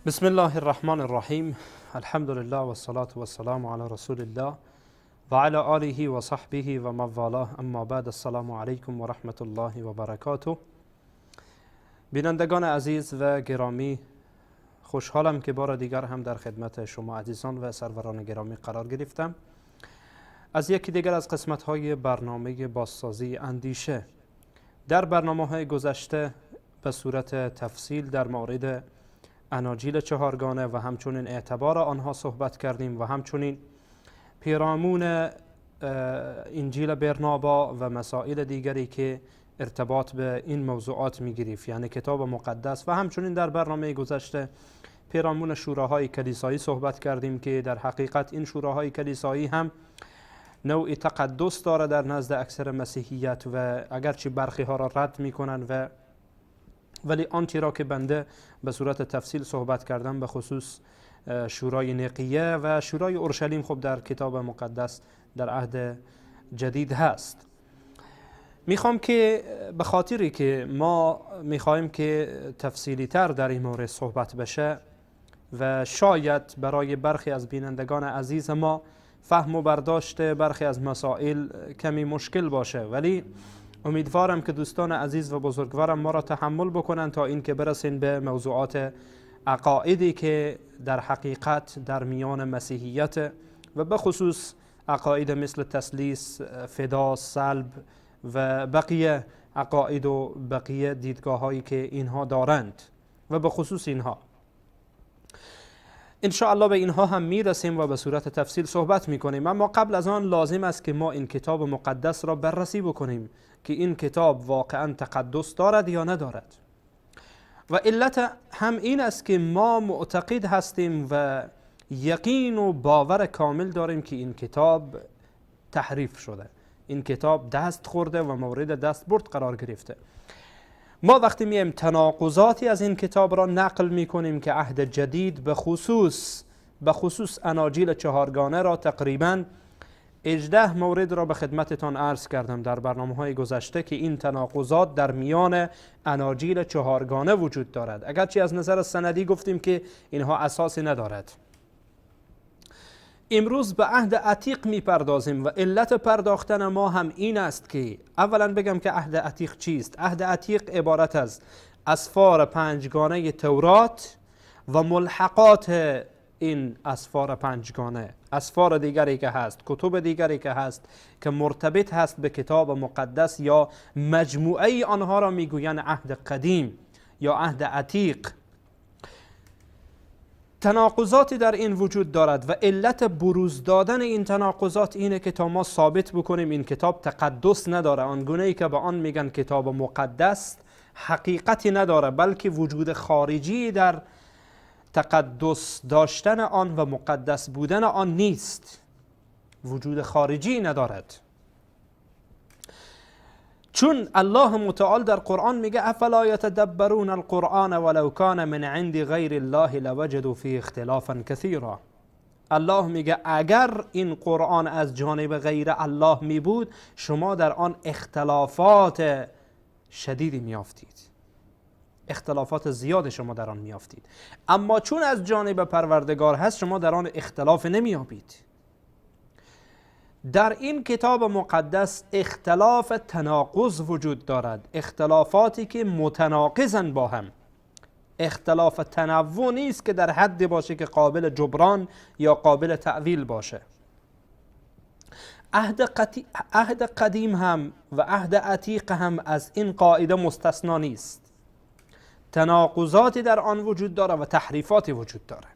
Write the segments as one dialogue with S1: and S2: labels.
S1: بسم الله الرحمن الرحیم. الحمد لله و الصلاة و السلام علی رسول الله و علی آله و صحبه و موالاه. اما بعد، السلام علیکم و رحمت الله و برکاته. بینندگان عزیز و گرامی، خوشحالم که بار دیگر هم در خدمت شما عزیزان و سروران گرامی قرار گرفتم. از یکی دیگر از قسمت‌های برنامه بازسازی اندیشه. در برنامه‌های گذشته به صورت تفصیل در مورد اناجیل چهارگانه و همچنین اعتبار آنها صحبت کردیم و همچنین پیرامون انجیل برنابا و مسائل دیگری که ارتباط به این موضوعات می‌گیرد، یعنی کتاب مقدس، و همچنین در برنامه گذشته پیرامون شوراهای کلیسایی صحبت کردیم که در حقیقت این شوراهای کلیسایی هم نوعی تقدس داره در نزد اکثر مسیحیت و اگرچه برخی ها را رد می‌کنند ولی آنچه را که بنده به صورت تفصیل صحبت کردم به خصوص شورای نقیه و شورای اورشلیم خب در کتاب مقدس در عهد جدید هست. میخوام که به خاطری که ما میخوایم که تفصیلی تر در این مورد صحبت بشه و شاید برای برخی از بینندگان عزیز ما فهم و برداشت برخی از مسائل کمی مشکل باشه، ولی امیدوارم که دوستان عزیز و بزرگوارم ما را تحمل بکنن تا این که برسیم به موضوعات عقایدی که در حقیقت در میان مسیحیت و به خصوص عقاید مثل تثلیث، فدا، صلب و بقیه عقاید و بقیه دیدگاه هایی که اینها دارند و به خصوص اینها ان شاء الله به اینها هم میرسیم و به صورت تفصیل صحبت میکنیم. اما قبل از آن لازم است که ما این کتاب مقدس را بررسی بکنیم که این کتاب واقعا تقدس دارد یا ندارد. و علت هم این است که ما معتقد هستیم و یقین و باور کامل داریم که این کتاب تحریف شده، این کتاب دست خورده و مورد دستبرد قرار گرفته. ما وقتی میایم تناقضاتی از این کتاب را نقل میکنیم که عهد جدید به خصوص اناجیل چهارگانه را تقریباً 18 مورد را به خدمتتان عرض کردم در برنامه‌های گذشته که این تناقضات در میان اناجیل چهارگانه وجود دارد، اگرچه از نظر سندی گفتیم که اینها اساسی ندارد. امروز به عهد عتیق میپردازیم و علت پرداختن ما هم این است که اولا بگم که عهد عتیق چیست. عهد عتیق عبارت از اسفار پنجگانه تورات و ملحقات این اسفار پنجگانه، اسفار دیگری که هست، کتب دیگری که هست که مرتبط هست به کتاب مقدس یا مجموعه آنها را میگویند عهد قدیم یا عهد عتیق. تناقضاتی در این وجود دارد و علت بروز دادن این تناقضات اینه که تا ما ثابت بکنیم این کتاب تقدس نداره، آنگونه‌ای که به آن میگن کتاب مقدس حقیقتی نداره، بلکه وجود خارجی در تقدس داشتن آن و مقدس بودن آن نیست، وجود خارجی ندارد. چون الله متعال در قرآن میگه افلا یتدبرون القرآن ولو کان من عند غیر الله لوجدوا فیه اختلافا کثیرا. الله میگه اگر این قرآن از جانب غیر الله می بود شما در آن اختلافات شدیدی میافتید، اختلافات زیاد شما در آن میافتید، اما چون از جانب پروردگار هست شما در آن اختلاف نمیابید. در این کتاب مقدس اختلاف تناقض وجود دارد، اختلافاتی که متناقضن با هم. اختلاف تنوع نیست که در حدی باشه که قابل جبران یا قابل تعویل باشه. عهد قدیم هم و عهد عتیق هم از این قاعده مستثنا نیست. تناقضاتی در آن وجود داره و تحریفاتی وجود داره.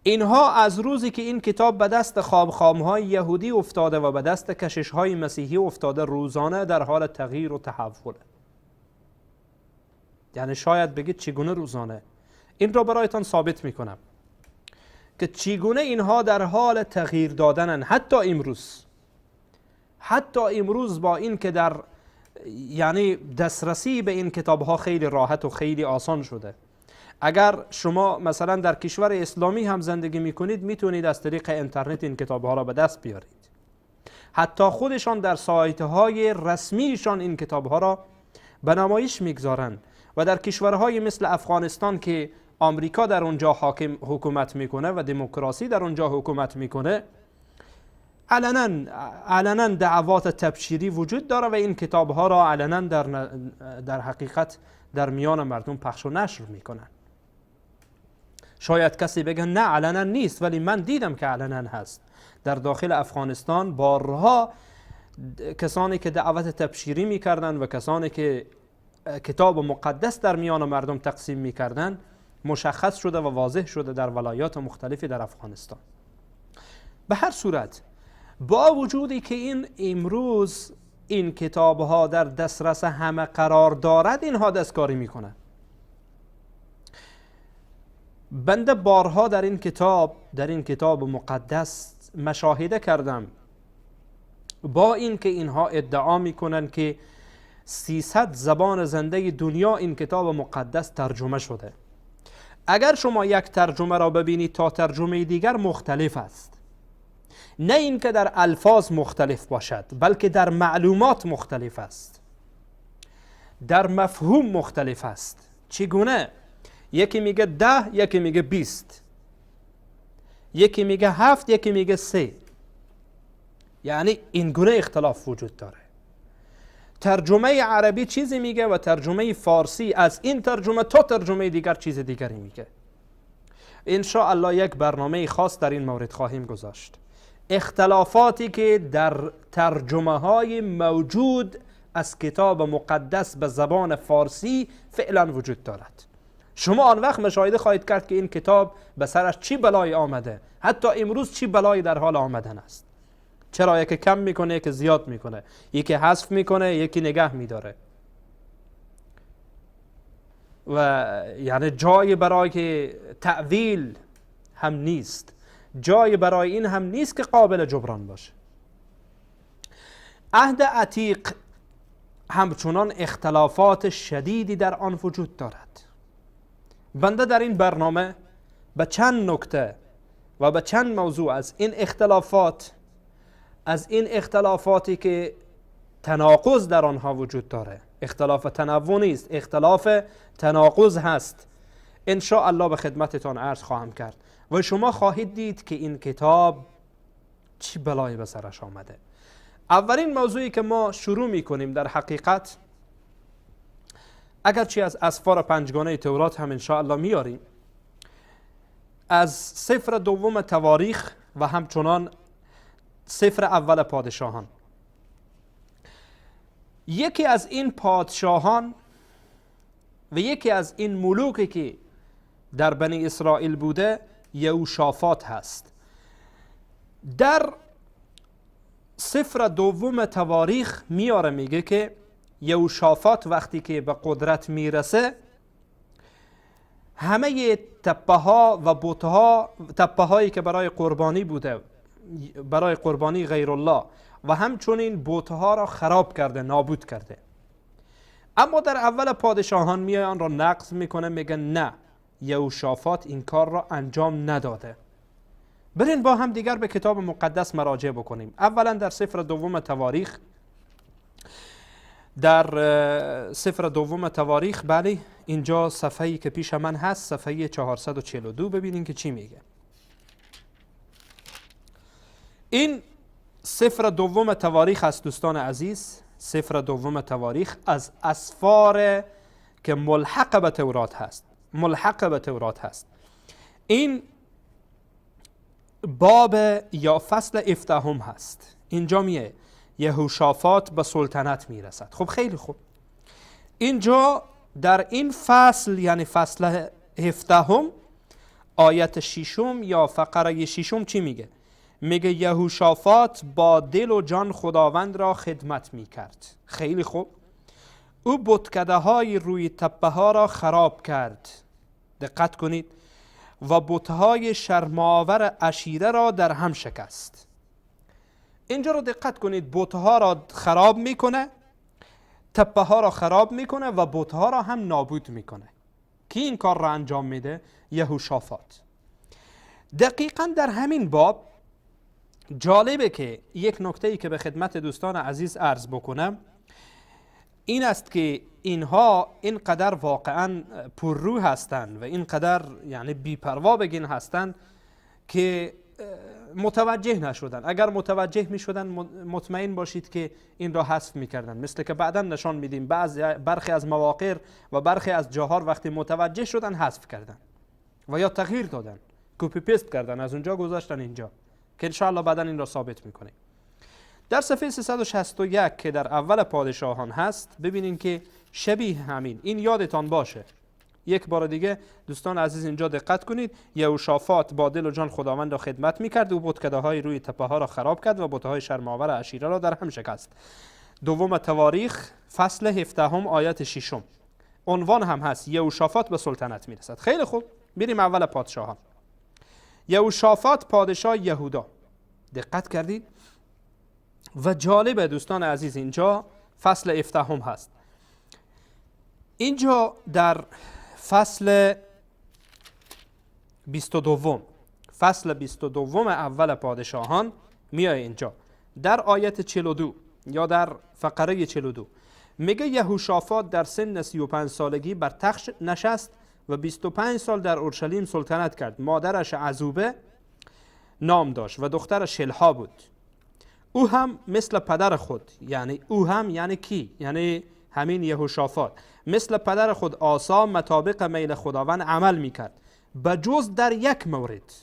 S1: اینها از روزی که این کتاب به دست خوابخوامهای یهودی افتاده و به دست کششهای مسیحی افتاده، روزانه در حال تغییر و تحوله. یعنی شاید بگید چگونه روزانه؟ این را برایتان ثابت میکنم که چگونه اینها در حال تغییر دادنن. حتی امروز با این که در یعنی دسترسی به این کتابها خیلی راحت و خیلی آسان شده. اگر شما مثلا در کشور اسلامی هم زندگی میکنید، میتونید از طریق اینترنت این کتابها را به دست بیارید. حتی خودشان در سایت های رسمیشان این کتابها را به نمایش میگذارند و در کشورهای مثل افغانستان که آمریکا در اونجا حکومت میکنه و دموکراسی در اونجا حکومت میکنه، علنا دعوات تبشیری وجود داره و این کتابها را علنا در حقیقت در میان مردم پخش و نشر میکنن. شاید کسی بگه نه علنا نیست، ولی من دیدم که علنا هست. در داخل افغانستان بارها کسانی که دعوت تبشیری میکردن و کسانی که کتاب مقدس در میان مردم تقسیم میکردن مشخص شده و واضح شده در ولایات مختلفی در افغانستان. به هر صورت، با وجودی که این امروز این کتابها در دسترس همه قرار دارد، اینها دستکاری میکنند. بنده بارها در این کتاب مقدس مشاهده کردم، با این که اینها ادعا میکنند که 300 زبان زنده دنیا این کتاب مقدس ترجمه شده. اگر شما یک ترجمه را ببینید تا ترجمه دیگر مختلف است. نه این که در الفاظ مختلف باشد، بلکه در معلومات مختلف است، در مفهوم مختلف است. چگونه؟ یکی میگه 10، یکی میگه 20، یکی میگه 7، یکی میگه 3. یعنی این گونه اختلاف وجود داره. ترجمه عربی چیزی میگه و ترجمه فارسی از این ترجمه تا ترجمه دیگر چیز دیگری میگه. ان شاء الله یک برنامه خاص در این مورد خواهیم گذاشت. اختلافاتی که در ترجمه های موجود از کتاب مقدس به زبان فارسی فعلا وجود دارد. شما آن وقت مشاهده خواهید کرد که این کتاب به سرش چی بلایی آمده، حتی امروز چی بلایی در حال آمدن است. چرا؟ یکی کم میکنه، یکی زیاد میکنه، یکی حذف میکنه، یکی نگه میداره و یعنی جای برای تعویل هم نیست، جای برای این هم نیست که قابل جبران باشه. عهد عتیق همچنان اختلافات شدیدی در آن وجود دارد. بنده در این برنامه به چند نکته و به چند موضوع از این اختلافاتی که تناقض در آنها وجود داره، اختلاف تنوع نیست، اختلاف تناقض هست، ان شاء الله به خدمتتان عرض خواهم کرد و شما خواهید دید که این کتاب چی بلایی به سرش آمده. اولین موضوعی که ما شروع میکنیم در حقیقت، اگرچه از اسفار پنجگانه تورات هم ان شاء الله میاریم، از سفر دوم تواریخ و همچنان سفر اول پادشاهان. یکی از این پادشاهان و یکی از این ملوکی که در بنی اسرائیل بوده یهوشافاط هست. در سفر دوم تواریخ میاره، میگه که یهوشافاط وقتی که به قدرت میرسه، همه تپه ها و بت ها، تپه هایی که برای قربانی بوده، برای قربانی غیر الله، و همچنین بت ها را خراب کرده، نابود کرده. اما در اول پادشاهان میای آن را نقض میکنه، میگه نه، یهوشافاط این کار را انجام نداده. برین با هم دیگر به کتاب مقدس مراجعه بکنیم. اولا در سفر دوم تواریخ، در سفر دوم تواریخ، بله اینجا صفحه‌ای که پیش من هست، صفحه 442، ببینین که چی میگه. این سفر دوم تواریخ است دوستان عزیز. سفر دوم تواریخ از اسفار که ملحق به تورات هست، ملحق به تورات هست. این باب یا فصل 17 هست. اینجا میه یهوشافاط به سلطنت میرسد. خب خیلی خوب، اینجا در این فصل یعنی فصل 17 آیت 6 یا فقره 6 چی میگه؟ میگه یهوشافاط با دل و جان خداوند را خدمت میکرد. خیلی خوب. او بتکده های روی تپه ها را خراب کرد. دقت کنید. و بتهای شرماور عشیره را در هم شکست. اینجا رو دقت کنید، بتها را خراب میکنه، تپه ها را خراب میکنه و بتها را هم نابود میکنه. کی این کار را انجام میده؟ یهوشافاط. دقیقاً در همین باب جالبه که یک نکته‌ای که به خدمت دوستان عزیز عرض بکنم این است که اینها اینقدر واقعاً پررو هستند و اینقدر یعنی بی‌پروا بگین هستند که متوجه نشدن. اگر متوجه می شدن مطمئن باشید که این را حذف می کردن. مثل که بعدا نشان میدیم برخی از مواقع و برخی از جاها وقتی متوجه شدن حذف کردن و یا تغییر دادن، کپی پیست کردن، از اونجا گذاشتن اینجا، که انشاءالله بعدا این را ثابت میکنه. در صفحه 361 که در اول پادشاهان هست ببینین که شبیه همین، این یادتان باشه. یک بار دیگه دوستان عزیز اینجا دقت کنید. یهوشافاط با دل و جان خداوند را خدمت میکرد و بتکده های روی تپه ها را خراب کرد و بتهای شرماور عشیره را در هم شکست. دوم تواریخ فصل 17 آیت 6. عنوان هم هست یهوشافاط به سلطنت میرسد. خیلی خوب، بریم اول پادشاهان. یهوشافاط پادشاه یهودا. دقت کردید؟ و جالب دوستان عزیز اینجا فصل 17 هست. اینجا در فصل 22 اول پادشاهان میای اینجا در آیت 42 یا در فقره 42 میگه یهوشافاط در سن 35 سالگی بر تخت نشست و 25 سال در اورشلیم سلطنت کرد. مادرش عزوبه نام داشت و دخترش شلها بود. او هم مثل پدر خود، یعنی او هم یعنی کی؟ یعنی همین یهوشافاط مثل پدر خود آسا مطابق میل خداوند عمل میکرد، بجز در یک مورد.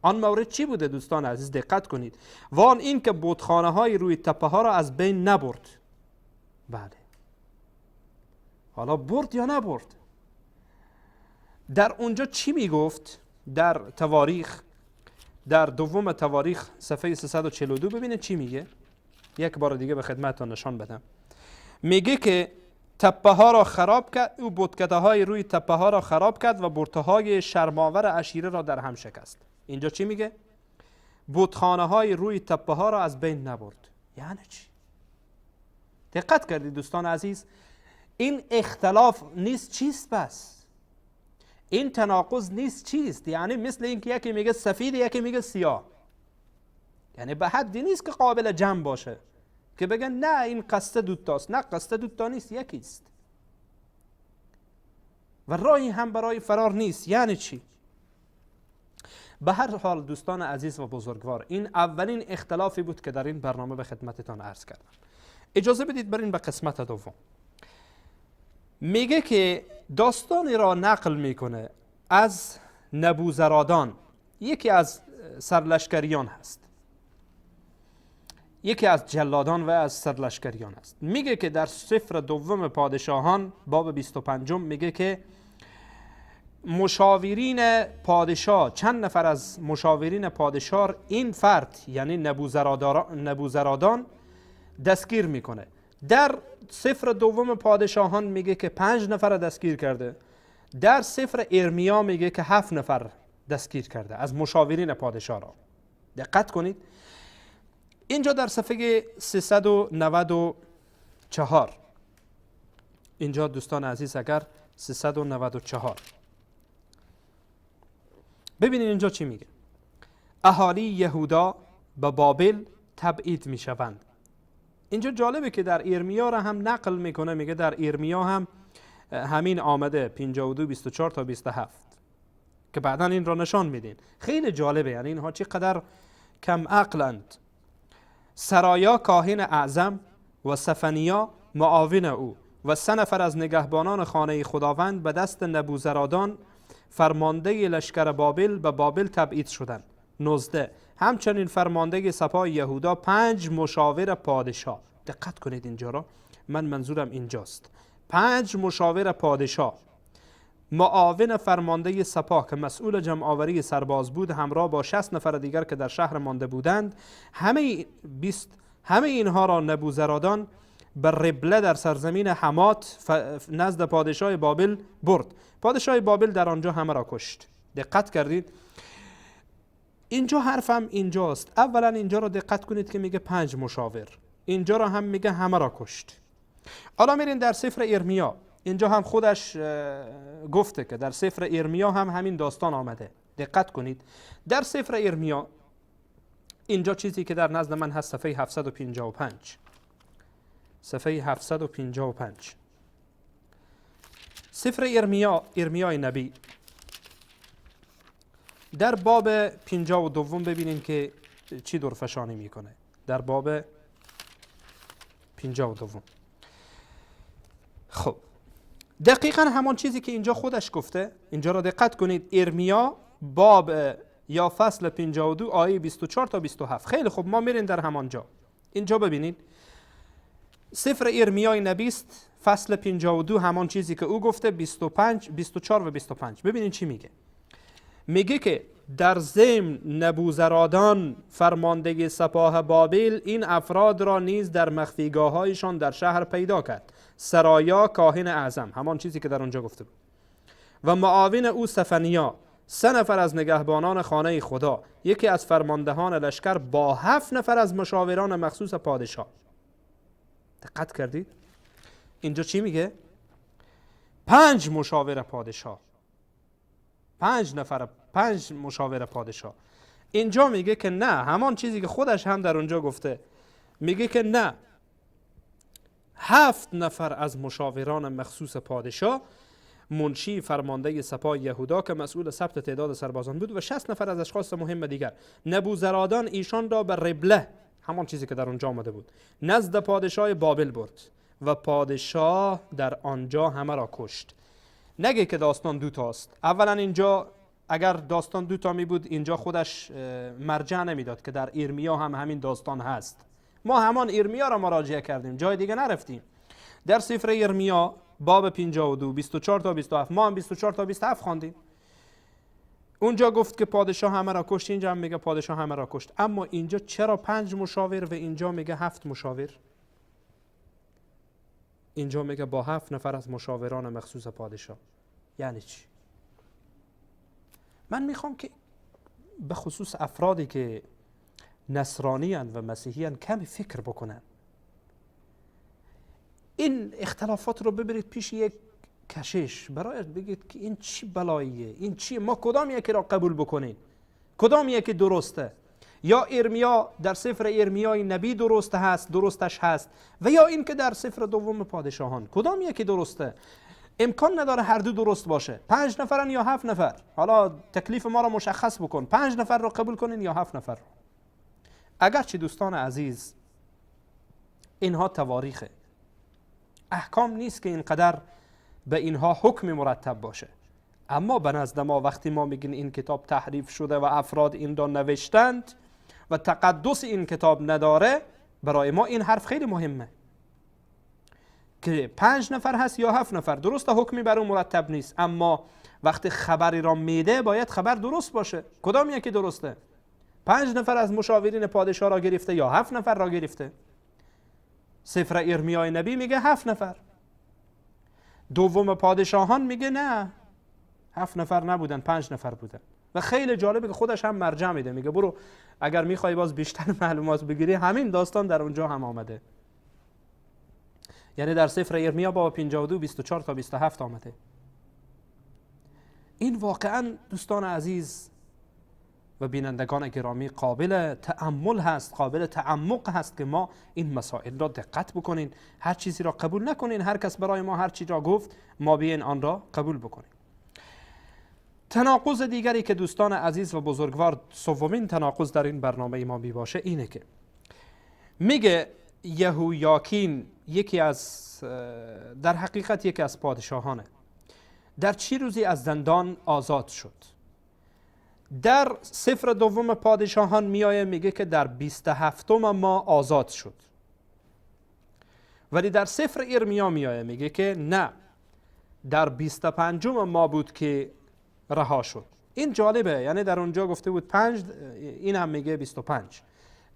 S1: آن مورد چی بوده دوستان عزیز؟ دقت کنید. و آن این که بتخانه های روی تپه ها را از بین نبرد. بله، حالا برد یا نبرد؟ در اونجا چی میگفت؟ در تواریخ، در دوم تواریخ صفحه 342 ببینید چی میگه. یک بار دیگه به خدمتتان نشان بدم. میگه که تپه ها را خراب کرد، او بتکده های روی تپه ها را خراب کرد و بتهای شرماور عشیره را در هم شکست. اینجا چی میگه؟ بتخانه های روی تپه ها را از بین نبرد. یعنی چی؟ دقت کردید دوستان عزیز؟ این اختلاف نیست چیست؟ بس این تناقض نیست چیست؟ یعنی مثل اینکه یکی میگه سفید یکی میگه سیاه، یعنی به حدی نیست که قابل جمع باشه که بگن نه این قصه دوتاست. نه، قصه دوتا نیست، یکیست و راهی هم برای فرار نیست. یعنی چی؟ به هر حال دوستان عزیز و بزرگوار، این اولین اختلافی بود که در این برنامه به خدمتتان عرض کردم. اجازه بدید بریم به قسمت دوم. میگه که داستانی را نقل میکنه از نبوزرادان، یکی از سرلشکریان هست، یکی از جلادان و از سرلشکریان است. میگه که در سفر دوم پادشاهان باب 25 میگه که مشاورین پادشاه، چند نفر از مشاورین پادشاه این فرد یعنی نبوزرادان دستگیر میکنه. در سفر دوم پادشاهان میگه که 5 نفر دستگیر کرده. در سفر ارمیا میگه که 7 نفر دستگیر کرده از مشاورین پادشاه را. دقت کنید. اینجا در صفحه 394 اینجا دوستان عزیز اگر 394 ببینید اینجا چی میگه. اهالی یهودا به بابل تبعید میشوند. اینجا جالبه که در ارمیا را هم نقل میکنه. میگه در ارمیا هم همین آمده 52 24 تا 27 که بعدا این را نشان میدین. خیلی جالبه، یعنی اینها چقدر کم عقلند. سرایا کاهن اعظم و سفنیا معاون او و 3 نفر از نگهبانان خانه خداوند به دست نبوزرادان فرمانده لشکر بابل به بابل تبعید شدند. 19 همچنین فرمانده سپاه یهودا 5 مشاور پادشاه. دقت کنید اینجا را، من منظورم اینجاست. 5 مشاور پادشاه، معاون فرمانده سپاه که مسئول جمع آوری سرباز بود، همراه با 60 نفر دیگر که در شهر مانده بودند، همه اینها را نبوزرادان بر ربله در سرزمین حمات نزد پادشاه بابل برد. پادشاه بابل در آنجا همه را کشت. دقت کردید؟ اینجا حرفم اینجاست. اولا اینجا را دقت کنید که میگه 5 مشاور، اینجا را هم میگه همه را کشت. حالا میرین در سفر ارمیا، اینجا هم خودش گفته که در سفر ارمیا هم همین داستان آمده. دقت کنید در سفر ارمیا اینجا چیزی که در نزد من هست صفحه 755، صفحه 755 سفر ارمیای نبی در باب 52 ببینین که چی درفشانی میکنه. در باب 52 خب دقیقا همان چیزی که اینجا خودش گفته. اینجا را دقت کنید، ارمیا باب یا فصل 52 آیه 24 تا 27. خیلی خوب، ما میرین در همانجا. اینجا ببینید سفر ارمیای نبی است، فصل 52 همان چیزی که او گفته، 25 24 و 25. ببینید چی میگه. میگه که در ضمن نبوزرادان فرمانده سپاه بابل این افراد را نیز در مخفیگاه هایشان در شهر پیدا کرد. سرایا کاهن اعظم، همان چیزی که در اونجا گفته بود، و معاون او سفنیا، 3 نفر از نگهبانان خانه خدا، یکی از فرماندهان لشکر با 7 نفر از مشاوران مخصوص پادشاه. دقت کردید؟ اینجا چی میگه؟ 5 مشاور پادشاه، 5 مشاور پادشاه. اینجا میگه که نه، همان چیزی که خودش هم در اونجا گفته. میگه که نه، 7 نفر از مشاوران مخصوص پادشاه، منشی فرمانده سپاه یهودا که مسئول ثبت تعداد سربازان بود، و 60 نفر از اشخاص مهم دیگر. نبوزرادان ایشان را به ربله، همان چیزی که در اونجا آمده بود، نزد پادشاه بابل برد و پادشاه در آنجا همه را کشت. نگه که داستان 2 تاست. اولا اینجا اگر داستان 2 تا می بود، اینجا خودش مرجع نمیداد که در ارمیا هم همین داستان هست. ما همان ارمیا را مراجعه کردیم، جای دیگه نرفتیم. در سفر ارمیا باب 52 24 تا 27، ما هم 24 تا 27 خواندیم. اونجا گفت که پادشاه همه را کشت، اینجا هم میگه پادشاه همه را کشت. اما اینجا چرا 5 مشاور و اینجا میگه 7 مشاور؟ اینجا میگه با 7 نفر از مشاوران مخصوص پادشاه. یعنی چی؟ من میخوام که به خصوص افرادی که نصرانی و مسیحی کمی فکر بکنن. این اختلافات رو ببرید پیش یک کشش، برایش بگید که این چی بلاییه، این چی، ما کدام یکی را قبول بکنین، کدام یکی درسته؟ یا ارمیا در سفر ارمیای نبی درستش هست، و یا این که در سفر دوم پادشاهان، کدام یکی درسته؟ امکان نداره هر دو درست باشه. 5 نفرن یا 7 نفر. حالا تکلیف ما را مشخص بکن، 5 نفر رو قبول کنین یا 7 نفر رو. اگرچه دوستان عزیز اینها تواریخه، احکام نیست که اینقدر به اینها حکم مرتب باشه. اما به نزد ما وقتی ما میگین این کتاب تحریف شده و افراد این را نوشتند و تقدس این کتاب نداره، برای ما این حرف خیلی مهمه که 5 نفر هست یا 7 نفر. درسته حکمی بر اون مرتب نیست، اما وقتی خبری را میده باید خبر درست باشه. کدام یکی درسته؟ 5 نفر از مشاورین پادشاه را گرفته یا 7 نفر را گرفته؟ سفر ارمیای نبی میگه 7 نفر. دوم پادشاهان میگه نه، 7 نفر نبودن، 5 نفر بودن. و خیلی جالبه که خودش هم مرجع میده، میگه برو اگر میخوای باز بیشتر معلومات بگیری، همین داستان در اونجا هم آمده. یعنی در سفر ارمیا باب 52 24 تا 27 آمده. این واقعا دوستان عزیز و بینندگان گرامی قابل تأمل هست، قابل تعمق هست که ما این مسائل را دقت بکنین، هر چیزی را قبول نکنین. هر کس برای ما هر چیزی را گفت، ما بیاین آن را قبول بکنیم. تناقض دیگری که دوستان عزیز و بزرگوار، سومین تناقض در این برنامه ما می باشه، اینه که میگه یهویاکین در حقیقت یکی از پادشاهانه. در چه روزی از زندان آزاد شد؟ در سفر دوم پادشاهان میایه میگه که در 27 ماه آزاد شد، ولی در سفر ارمیا میایه میگه که نه، در 25 ماه بود که رها شد. این جالبه، یعنی در اونجا گفته بود 5، این هم میگه 25،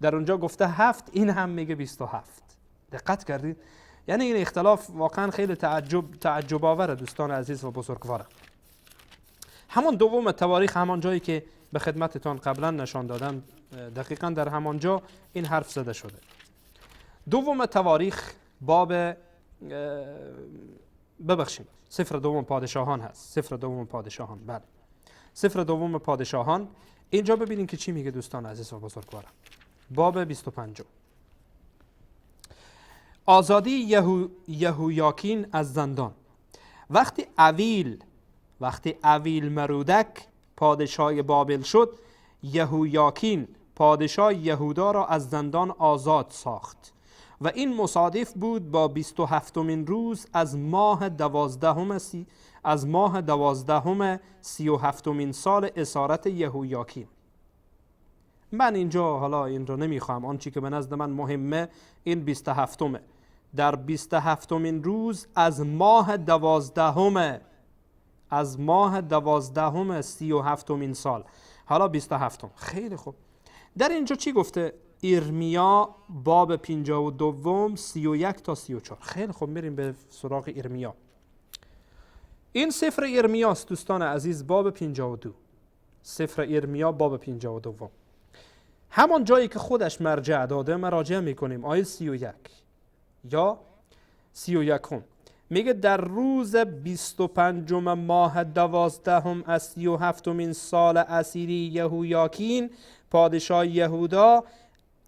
S1: در اونجا گفته 7، این هم میگه 27. دقت کردید؟ یعنی این اختلاف واقعا خیلی تعجب آوره دوستان عزیز و بزرگوارم. همون دوم تواریخ، همان جایی که به خدمتتان قبلا نشان دادم، دقیقا در همان جا این حرف زده شده. دوم تواریخ باب ببخشید سفر دوم پادشاهان هست. سفر دوم پادشاهان، بله، سفر دوم پادشاهان. اینجا ببینید که چی میگه دوستان عزیز و بزرگوارم. باب 25. آزادی یهویاکین از زندان. وقتی اویل مرودک پادشاه بابل شد، یهویاکین پادشاه یهودا را از زندان آزاد ساخت و این مصادف بود با 27مین روز از ماه 12 37مین سال اسارت یهویاکین. من اینجا حالا این رو نمیخوام، آنچه که به نزد من مهمه این 27مه. در 27مین روز از ماه 12 37مین سال. حالا 27. خیلی خوب. در اینجا چی گفته؟ ارمیا باب 52 31 تا 34. خیلی خوب، میریم به سراغ ارمیا. این سفر ارمیاست دوستان عزیز، باب 52. سفر ارمیا باب 52. همان جایی که خودش مرجع داده مراجعه میکنیم. آیه 31 یا 31 میگه در روز 25 ماه 12 از 37مین سال اسیری یهویاکین پادشاه یهودا،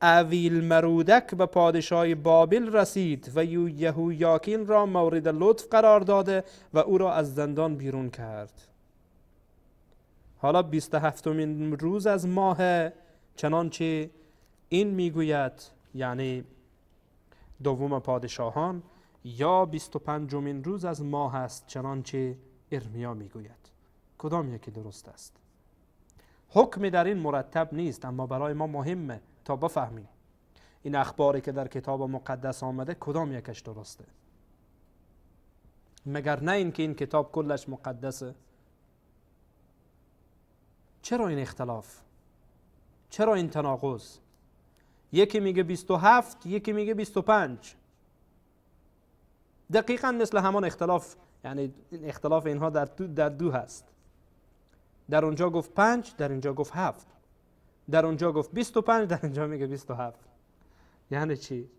S1: اویل مرودک به پادشاه بابل رسید و یهویاکین را مورد لطف قرار داده و او را از زندان بیرون کرد. حالا 27مین روز از ماه، چنانچه این میگوید، یعنی دوم پادشاهان، یا 25مین روز از ماه است چنانچه ارمیا میگوید. کدام یکی درست است؟ حکمی در این مرتب نیست، اما برای ما مهمه تا بفهمیم این اخباری که در کتاب مقدس آمده کدام یکش درسته. مگر نه این که این کتاب کلش مقدسه؟ چرا این اختلاف؟ چرا این تناقض؟ یکی میگه 27، یکی میگه 25. دقیقاً مثل همان اختلاف، یعنی اختلاف اینها در دو هست. در اونجا گفت 5، در اینجا گفت 7، در اونجا گفت 25، در اینجا میگه 27. یعنی چی؟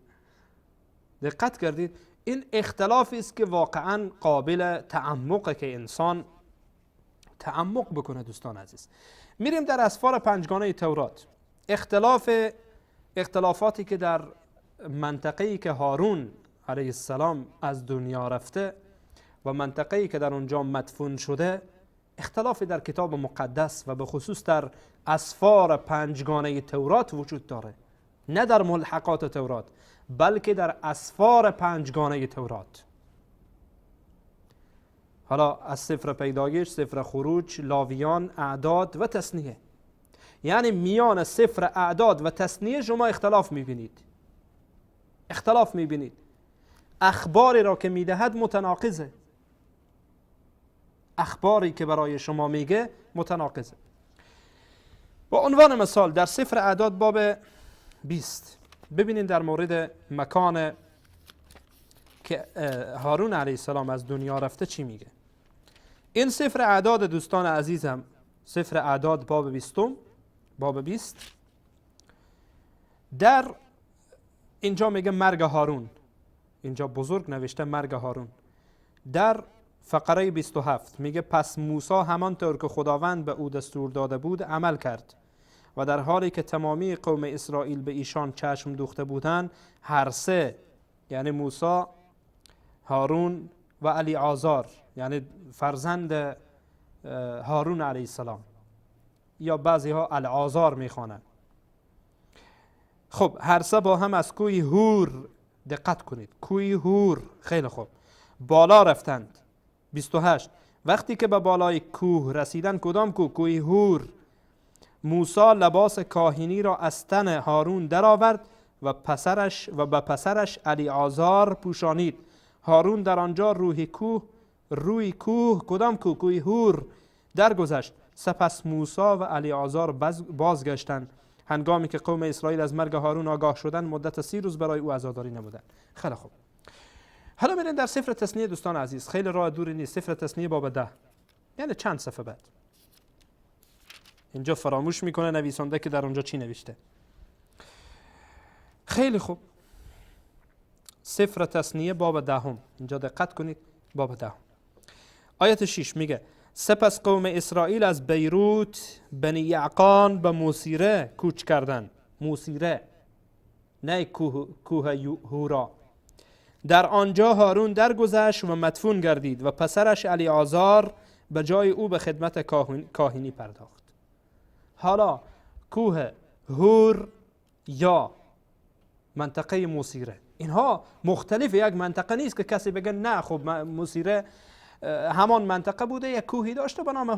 S1: دقت کردید؟ این اختلافی است که واقعاً قابل تعمقه که انسان تعمق بکنه دوستان عزیز. میریم در اسفار پنجگانه تورات. اختلافاتی که در منطقه‌ای که هارون علیه السلام از دنیا رفته و منطقه‌ای که در اونجا مدفون شده، اختلافی در کتاب مقدس و به خصوص در اسفار پنجگانه تورات وجود داره. نه در ملحقات تورات، بلکه در اسفار پنجگانه تورات. حالا از سفر پیدایش، سفر خروج، لاویان، اعداد و تثنیه. یعنی میان سفر اعداد و تثنیه شما اختلاف میبینید. اخباری را که میدهد متناقضه. اخباری که برای شما میگه متناقضه. با عنوان مثال در سفر اعداد باب 20 ببینید در مورد مکان که هارون علیه السلام از دنیا رفته چی میگه. این سفر اعداد دوستان عزیزم، سفر اعداد باب 20 در اینجا میگه مرگ هارون. اینجا بزرگ نوشته مرگ هارون. در فقره 27 میگه پس موسی همانطور که خداوند به او دستور داده بود عمل کرد و در حالی که تمامی قوم اسرائیل به ایشان چشم دوخته بودند، هر سه، یعنی موسی، هارون و الیعازار، یعنی فرزند هارون علیه السلام، یا بعضی ها العازار میخوانند. خب هر سه با هم از کوه هور دقت کنید، کوه هور. خیلی خوب، بالا رفتند. 28 وقتی که به بالای کوه رسیدن، کدام کوه؟ کوه هور. موسی لباس کاهنی را از تن هارون درآورد و به پسرش الیعازار پوشانید. هارون در آنجا روی کوه کدام کوه؟ کوه هور درگذشت. سپس موسی و الیعازار بازگشتند. هنگامی که قوم اسرائیل از مرگ هارون آگاه شدند، مدت 30 روز برای او عزاداری نمودند. خیلی خوب، حالا میرین در سفر تثنیه دوستان عزیز، خیلی راه دوری نیست. سفر تثنیه باب 10، یعنی چند صفحه بعد. اینجا فراموش میکنه نویسنده که در اونجا چی نوشته. خیلی خوب، سفر تثنیه باب 10، اینجا دقت کنید، باب 10 آیت 6 میگه: سپس قوم اسرائیل از بیروت بنی یعقان به موسیره کوچ کردند. موسیره، نه کوه هورا. در آنجا هارون درگذشت و مدفون گردید و پسرش الیعازار به جای او به خدمت کاهنی پرداخت. حالا کوه هور یا منطقه موسیره، اینها مختلف یک منطقه نیست که کسی بگه نه خب موسیره همان منطقه بوده، یک کوهی داشته به نام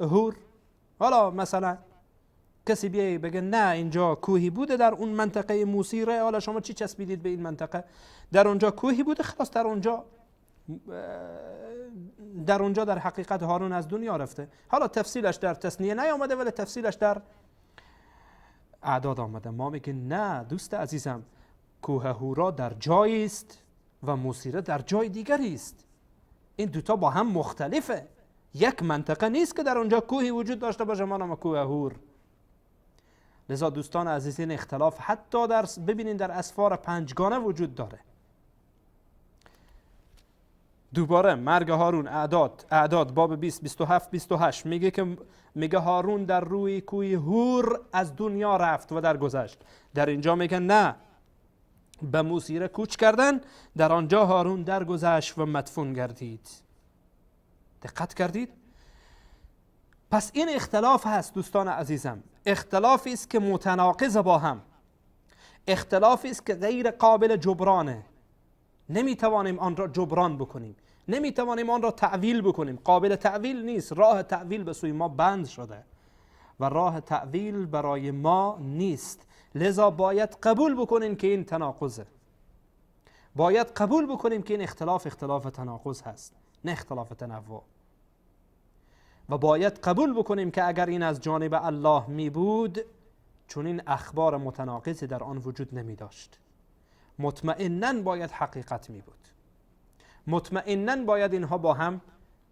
S1: هور. حالا مثلا کسی بیایی بگه نه اینجا کوهی بوده در اون منطقه موسیره، حالا شما چی چسبیدید به این منطقه؟ در اونجا کوهی بوده، خلاص در اونجا در حقیقت هارون از دنیا رفته. حالا تفصیلش در تثنیه نیامده، ولی تفصیلش در اعداد آمده. ما میگیم نه دوست عزیزم، کوه هورا در جایی است و موسیره در جای دیگری است. این دوتا با هم مختلفه، یک منطقه نیست که در اونجا کوهی وجود داشته باشه ما نام کوه هور. لذا دوستان عزیزین، اختلاف حتی ببینین در اسفار پنجگانه وجود داره. دوباره مرگ هارون، اعداد باب 20 27 28 میگه هارون در روی کوه هور از دنیا رفت و درگذشت. در اینجا میگه نه، به موسیره کوچ کردن، در آنجا هارون درگذشت و مدفون گردید. دقت کردید؟ پس این اختلاف هست دوستان عزیزم، اختلافی است که متناقض با هم، اختلافی است که غیر قابل جبرانه. نمیتوانیم آن را جبران بکنیم، نمیتوانیم آن را تعویل بکنیم، قابل تعویل نیست. راه تعویل به سوی ما بند شده و راه تعویل برای ما نیست. لذا باید قبول بکنیم که این تناقضه، باید قبول بکنیم که این اختلاف تناقض هست، نه اختلاف تنوع. و باید قبول بکنیم که اگر این از جانب الله می بود، چون این اخبار متناقضی در آن وجود نمی داشت. مطمئناً باید حقیقت می بود، مطمئناً باید اینها با هم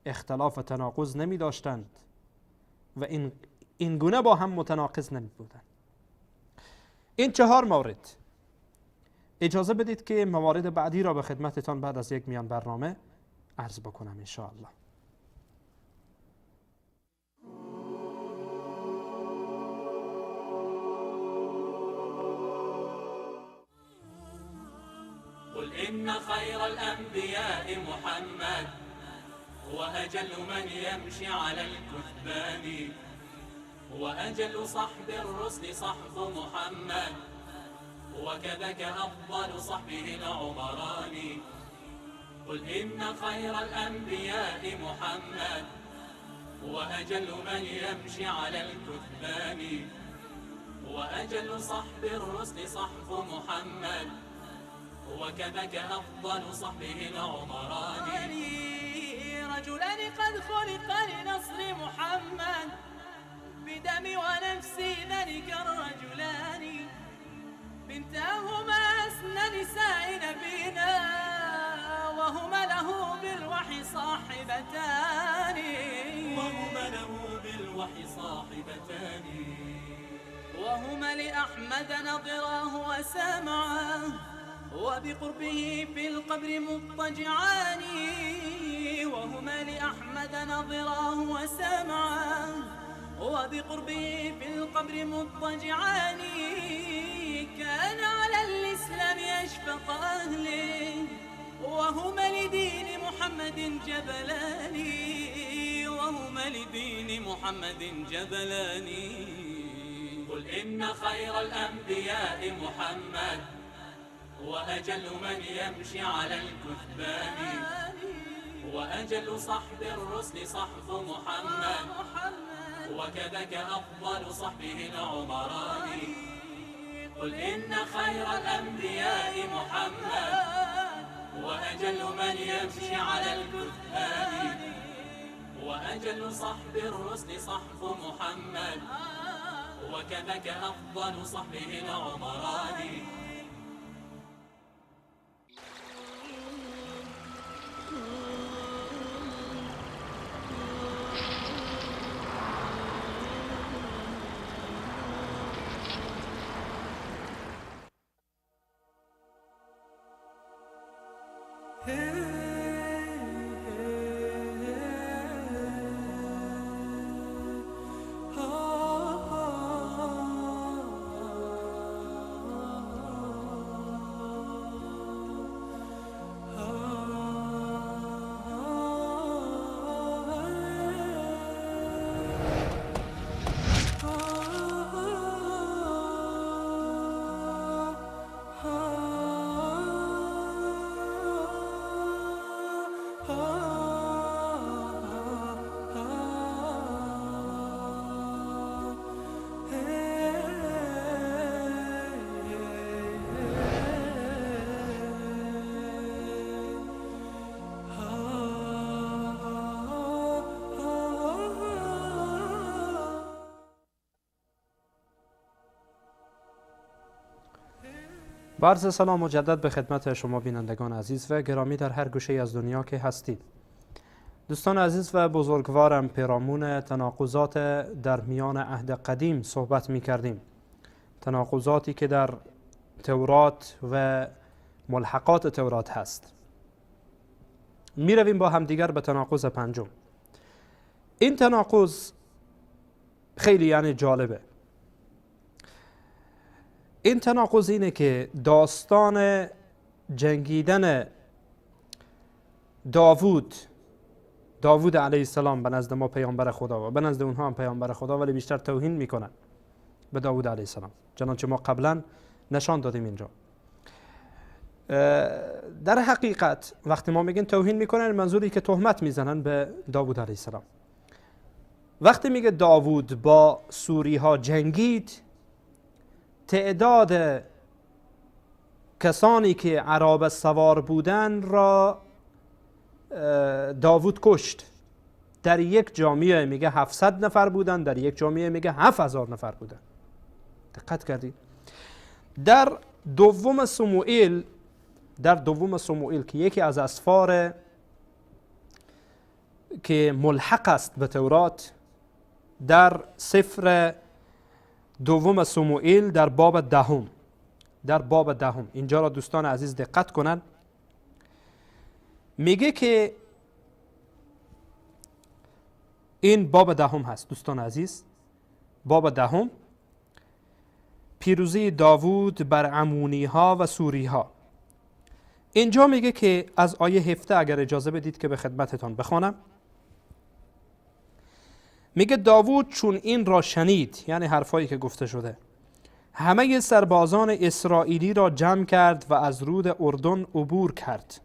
S1: اختلاف و تناقض نمی داشتند و این گونه با هم متناقض نمی بودند. این 4 مورد. اجازه بدید که موارد بعدی را به خدمتتان بعد از یک میان برنامه عرض بکنم ان شاء الله.
S2: قل إن خير الأنبياء محمد وأجل من يمشي على الكثبان وأجل صحب الرسل صحب محمد وكذاك أفضل صحبه العمران. قل إن خير الأنبياء محمد وأجل من يمشي على الكثبان وأجل صحب الرسل صحب محمد وكذاك أفضل صحبه العمران. رجلان قد خلقا لنصر محمد بدم ونفسي ذلك الرجلان بنتاهما أسنى نساء نبينا وهما له بالوحي صاحبتان وهما لأحمد نظراه وسامعاه وبقربه في القبر مضطجعان وهما لأحمد نظراه وسامعاه وبقربه في القبر مضطجعان. كان على الإسلام أشفق أهله وهما لدين محمد جبلان وهما لدين محمد جبلان. قل إن خير الأنبياء محمد وأجل من يمشي على الكثبان وأجل صحب الرسل صحب محمد وكذاك أفضل صحبه العمران قل إن خير الأنبياء محمد وأجل من يمشي على الكثبان وأجل صحب الرسل صحب محمد وكذاك أفضل صحبه العمران
S1: با عرض سلام مجدد به خدمت شما بینندگان عزیز و گرامی در هر گوشه از دنیا که هستید. دوستان عزیز و بزرگوارم، پیرامون تناقضات در میان عهد قدیم صحبت می کردیم. تناقضاتی که در تورات و ملحقات تورات هست. می رویم با همدیگر به تناقض پنجم. این تناقض خیلی جالبه. این تناقض اینه که داستان جنگیدن داوود علیه السلام به نزد ما پیامبر خدا و به نزد اونها هم پیامبر خدا، ولی بیشتر توهین میکنن به داوود علیه السلام، چنانچه ما قبلا نشان دادیم اینجا. در حقیقت وقتی ما میگیم توهین میکنن، منظوری که تهمت میزنن به داوود علیه السلام. وقتی میگه داوود با سوری ها جنگید، تعداد کسانی که عرابه سوار بودن را داوود کشت. در یک جامعه میگه 700 نفر بودن، در یک جامعه میگه 7000 نفر بودن. دقت کردید؟ در دوم سموئیل که یکی از اسفار که ملحق است به تورات، در سفر دوم سموئیل در باب دهم اینجا را دوستان عزیز دقت کنن. میگه که این باب دهم هست دوستان عزیز، باب دهم، پیروزی داوود بر عمونی ها و سوری ها. اینجا میگه که از آیه 17 اگر اجازه بدید که به خدمتتان بخوانم. میگه داوود چون این را شنید، یعنی حرفایی که گفته شده، همه سربازان اسرائیلی را جمع کرد و از رود اردن عبور کرد.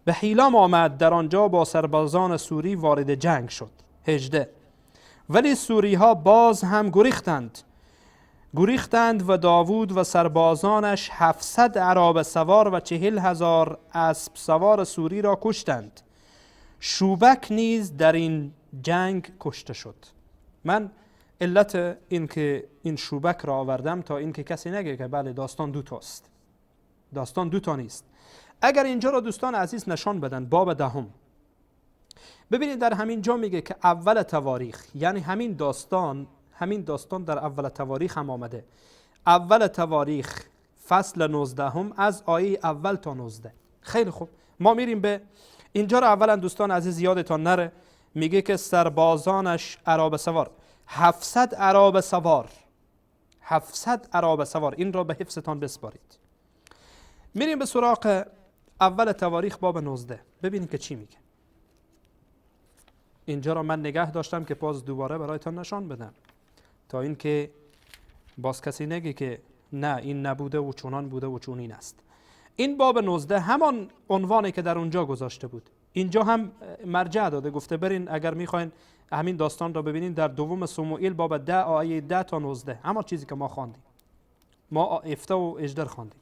S1: به حیلام آمد، در آنجا با سربازان سوری وارد جنگ شد. 18 ولی سوری ها باز هم گریختند و داوود و سربازانش 700 عرابه سوار و 40,000 اسب سوار سوری را کشتند. شوبک نیز در این جنگ کشته شد. من علت این که این شوبک را آوردم تا این که کسی نگه که بله داستان دوتاست. داستان دوتا نیست. اگر اینجا را دوستان عزیز نشان بدن، باب دهم، ببینید در همین جا میگه که اول تواریخ، یعنی همین داستان در اول تواریخ هم آمده. اول تواریخ فصل 19 از آیه اول تا 19. خیلی خوب، ما میریم به اینجا را. اولا دوستان عزیز یادتان نره، میگه که سربازانش عرابه سوار، 700 عرابه سوار، 700 عرابه سوار. این را به حفظتان بسپارید. میریم به سراغ اول تواریخ باب 19. ببینید که چی میگه. اینجا را من نگه داشتم که باز دوباره برایتان نشان بدم تا اینکه باز کسی نگه که نه این نبوده و چونان بوده و چونین است. این باب 19 همان عنوانی که در اونجا گذاشته بود. اینجا هم مرجع داده، گفته برین اگر میخواین همین داستان را ببینین در دوم سموئیل باب 10 آیه 10 تا 19، همان چیزی که ما خواندیم، ما هفته و اژدر خواندیم.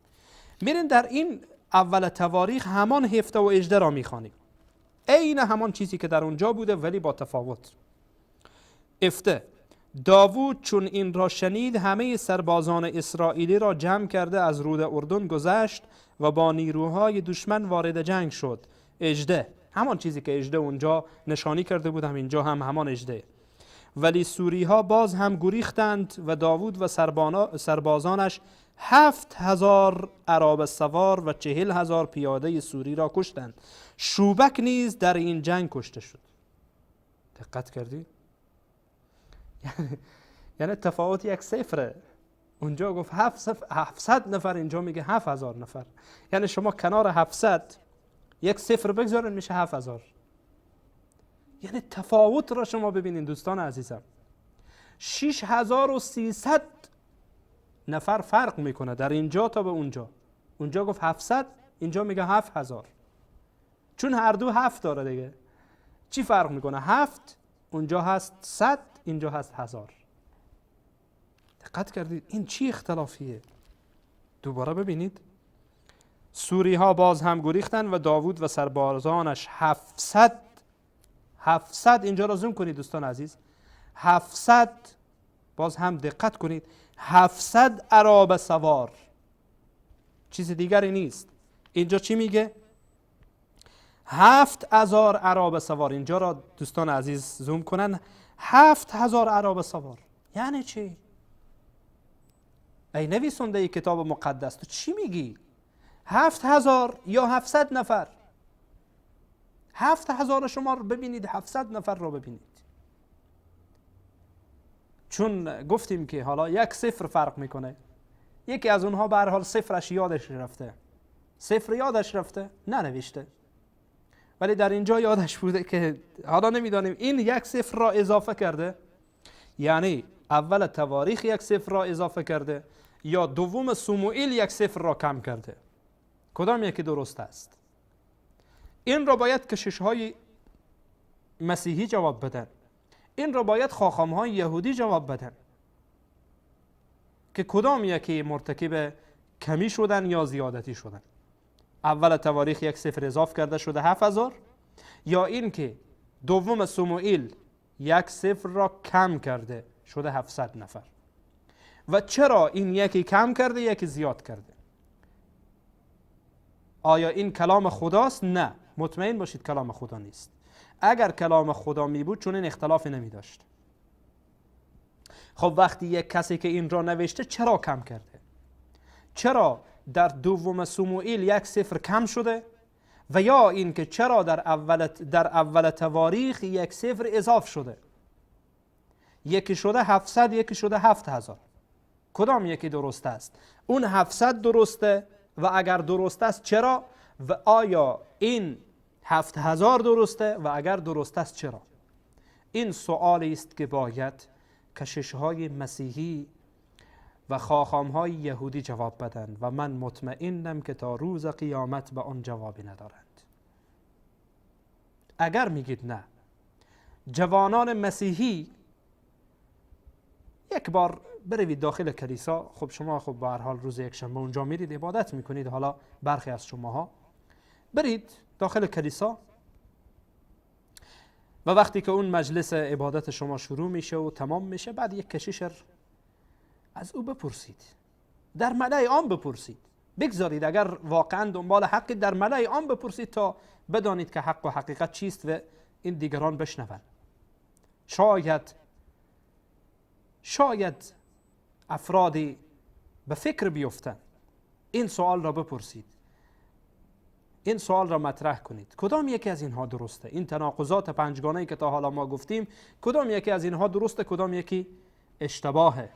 S1: میرین در این اول تواریخ همان هفته و اژدر را میخوانیم، عین همان چیزی که در اونجا بوده ولی با تفاوت. هفته: داوود چون این را شنید همه سربازان اسرائیلی را جمع کرده از رود اردن گذشت و با نیروهای دشمن وارد جنگ شد. اژده: همان چیزی که اژده اونجا نشانی کرده بود، اینجا هم همان اژده. ولی سوری ها باز هم گریختند و داوود و سربازانش 7000 عرابه سوار و 40,000 پیاده سوری را کشتند. شوبک نیز در این جنگ کشته شد. دقت کردی؟ یعنی تفاوت یک صفره. اونجا گفت 700 نفر، اینجا میگه 7000 نفر. یعنی شما کنار 700 یک صفر بگذارین میشه 7000. یعنی تفاوت را شما ببینین دوستان عزیزم. 6300 نفر فرق میکنه در اینجا تا به اونجا. اونجا گفت 700، اینجا میگه 7000. چون هر دو 7 داره دیگه. چی فرق میکنه؟ 7 اونجا هست 100، اینجا هست 1000. دقت کردید این چی اختلافیه؟ دوباره ببینید. سوری ها باز هم گریختند و داوود و سربازانش 700 اینجا را زوم کنید دوستان عزیز. 700 باز هم دقت کنید، 700 عرابه سوار، چیز دیگری نیست. اینجا چی میگه؟ 7000 عرابه سوار. اینجا را دوستان عزیز زوم کنن، 7000 عرابه سوار. یعنی چی؟ ای نویسنده کتاب مقدس، تو چی میگی؟ 7000 یا 700 نفر؟ 7000 شما رو ببینید، 700 نفر رو ببینید. چون گفتیم که حالا یک صفر فرق میکنه. یکی از اونها به هر حال صفرش یادش رفته. صفر یادش رفته، ننوشته. ولی در اینجا یادش بوده که حالا نمیدانیم این یک صفر را اضافه کرده، یعنی اول تواریخ یک صفر را اضافه کرده یا دوم سموئیل یک صفر را کم کرده. کدام یکی درست است؟ این را باید کشیش‌های مسیحی جواب بدن. این را باید خاخام‌های یهودی جواب بدن که کدام یکی مرتکب کمی شدن یا زیادتی شدن. اول تواریخ یک صفر اضافه کرده شده 7000، یا این که دوم سموئیل یک صفر را کم کرده شده 700 نفر. و چرا این یکی کم کرده یکی زیاد کرده؟ آیا این کلام خداست؟ نه، مطمئن باشید کلام خدا نیست. اگر کلام خدا می بود چون این اختلافی نمی داشت. خب وقتی یک کسی که این را نوشته چرا کم کرده؟ چرا در دوم سموئیل یک صفر کم شده؟ و یا این که چرا در اول تواریخ یک صفر اضافه شده؟ یکی شده 700، یکی شده 7000. کدام یکی درست است؟ اون 700 درسته و اگر درست است چرا؟ و آیا این 7000 درسته و اگر درست است چرا؟ این سؤالی است که باید کشیش‌های مسیحی و خاخام‌های یهودی جواب بدن و من مطمئنم که تا روز قیامت به آن جوابی ندارند. اگر میگید نه، جوانان مسیحی یک بار بروید داخل کلیسا. خب شما خب به هر حال روز یکشنبه اونجا میرید عبادت میکنید. حالا برخی از شماها برید داخل کلیسا و وقتی که اون مجلس عبادت شما شروع میشه و تمام میشه، بعد یک کشیش از او بپرسید، در ملأ عام بپرسید. بگذارید اگر واقعا دنبال حق در ملأ عام بپرسید تا بدانید که حق و حقیقت چیست و این دیگران بشنون. شاید افرادی به فکر بیفتن. این سوال را بپرسید، این سوال را مطرح کنید. کدام یکی از اینها درسته؟ این تناقضات پنجگانه‌ای که تا حالا ما گفتیم، کدام یکی از اینها درسته، کدام یکی اشتباهه؟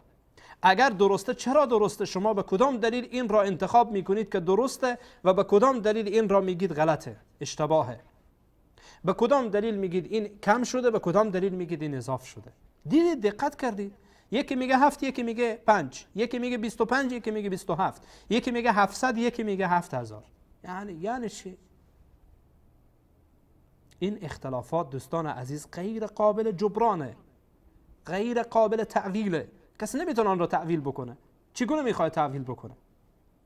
S1: اگر درسته چرا درسته؟ شما به کدام دلیل این را انتخاب میکنید که درسته و به کدام دلیل این را میگید غلطه، اشتباهه؟ به کدام دلیل میگید این کم شده، به کدام دلیل میگید این اضافه شده؟ دیدید؟ دقت کردید؟ یکی میگه 7، یکی میگه 5، یکی میگه 25، یکی میگه 27، یکی میگه 700، یکی میگه 7000. یعنی چی؟ این اختلافات دوستان عزیز غیر قابل جبرانه، غیر قابل تعویله. کسی نمیتونه آن را تعویل بکنه. چگونه میخواد تعویل بکنه؟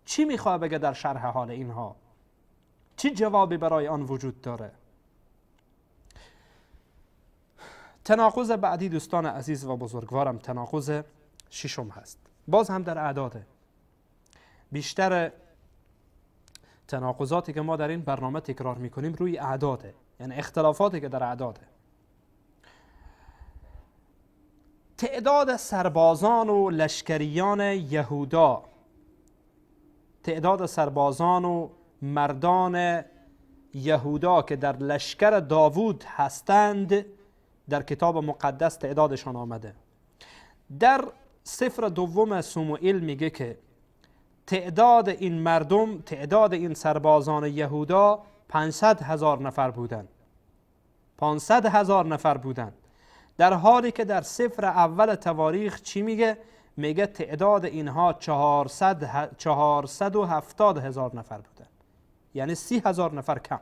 S1: چی میخواد بگه در شرح حال اینها؟ چی جوابی برای آن وجود داره؟ تناقض بعدی دوستان عزیز و بزرگوارم تناقض ششم هست. باز هم در اعداده. بیشتر تناقضاتی که ما در این برنامه تکرار میکنیم روی اعداده، یعنی اختلافاتی که در اعداده. تعداد سربازان و لشکریان یهودا، تعداد سربازان و مردان یهودا که در لشکر داوود هستند در کتاب مقدس تعدادشان آمده. در سفر دوم سموئیل میگه که تعداد این مردم، تعداد این سربازان یهودا 500,000 نفر بودند. 500,000 نفر بودند، در حالی که در سفر اول تواریخ چی میگه؟ میگه تعداد اینها 470,000 نفر بودند، یعنی 30,000 نفر کم.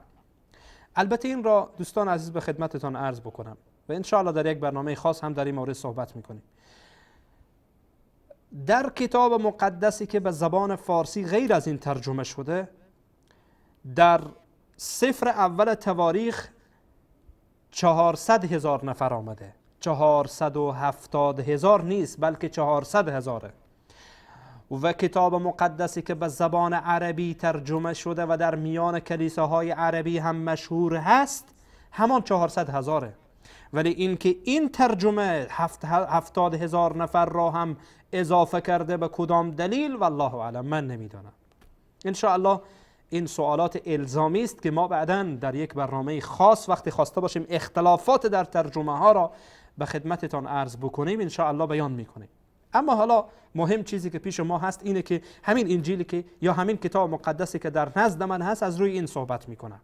S1: البته این را دوستان عزیز به خدمتتان عرض بکنم و انشاءالله در یک برنامه خاص هم در این مورد صحبت میکنیم. در کتاب مقدسی که به زبان فارسی غیر از این ترجمه شده، در سفر اول تواریخ 400,000 نفر آمده. 470,000 نیست، بلکه 400,000. و کتاب مقدسی که به زبان عربی ترجمه شده و در میان کلیساهای عربی هم مشهور هست همان 400,000. ولی اینکه این ترجمه 70,000 نفر را هم اضافه کرده به کدام دلیل والله اعلم من نمیدانم. ان شاء الله این سوالات الزامی است که ما بعداً در یک برنامه خاص وقتی خواسته باشیم اختلافات در ترجمه ها را به خدمتتان عرض بکنیم ان شاء الله بیان میکنیم. اما حالا مهم چیزی که پیش ما هست اینه که همین انجیلی که یا همین کتاب مقدسی که در نزد من هست از روی این صحبت میکنم.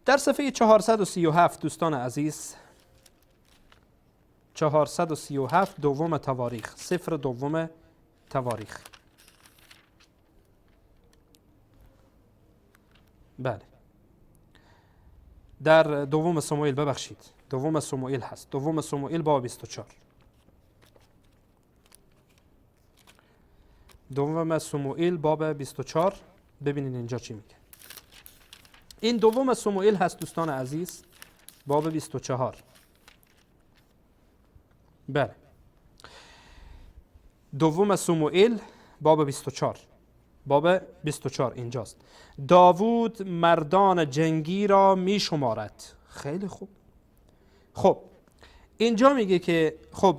S1: در صفحه 437 دوستان عزیز، 437 دوم تواریخ، سفر دوم تواریخ. بله، در دوم سموئیل، ببخشید دوم سموئیل هست، دوم سموئیل باب 24. دوم سموئیل باب 24 ببینید اینجا چی میگه. این دوم سموئیل هست دوستان عزیز، باب 24. بله، دوم سموئیل باب 24. باب 24 اینجاست. داوود مردان جنگی را می شمارد. خیلی خوب. خب اینجا میگه که خب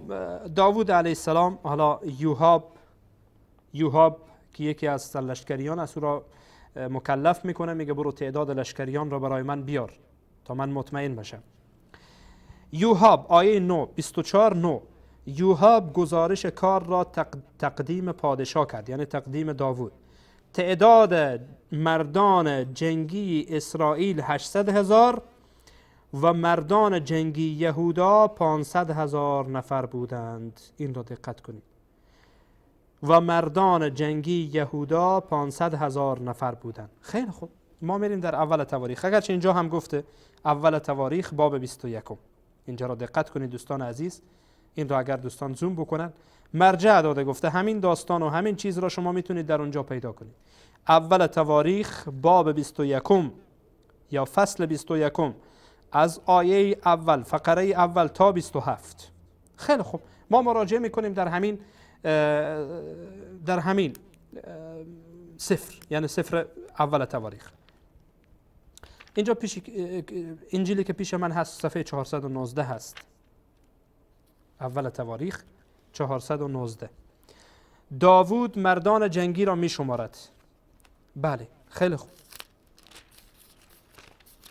S1: داوود علیه السلام، حالا یوحاب که یکی از سرلشکریان است او را مکلف میکنه، میگه برو تعداد لشکریان را برای من بیار تا من مطمئن بشم. یوحاب آیه 9 24 9 یوحاب گزارش کار را تقدیم پادشاه کرد، یعنی تقدیم داوود. تعداد مردان جنگی اسرائیل 800,000 و مردان جنگی یهودا 500,000 نفر بودند. این را دقت کنید. و مردان جنگی یهودا 500,000 نفر بودند. خیلی خوب، ما میریم در اول تواریخ، اگرچه اینجا هم گفته اول تواریخ باب 21. اینجا را دقت کنید دوستان عزیز، این را اگر دوستان زوم بکنن مرجع داده، گفته همین داستان و همین چیز را شما میتونید در اونجا پیدا کنید. اول تواریخ باب 21 یا فصل 21 از آیه اول فقره اول تا 27. خیلی خوب، ما مراجعه میکنیم در همین سفر، یعنی سفر اول تواریخ. اینجا انجیلی که پیش من هست صفحه 419 هست، اول تواریخ 419. داوود مردان جنگی را می شمارد. بله، خیلی خوب،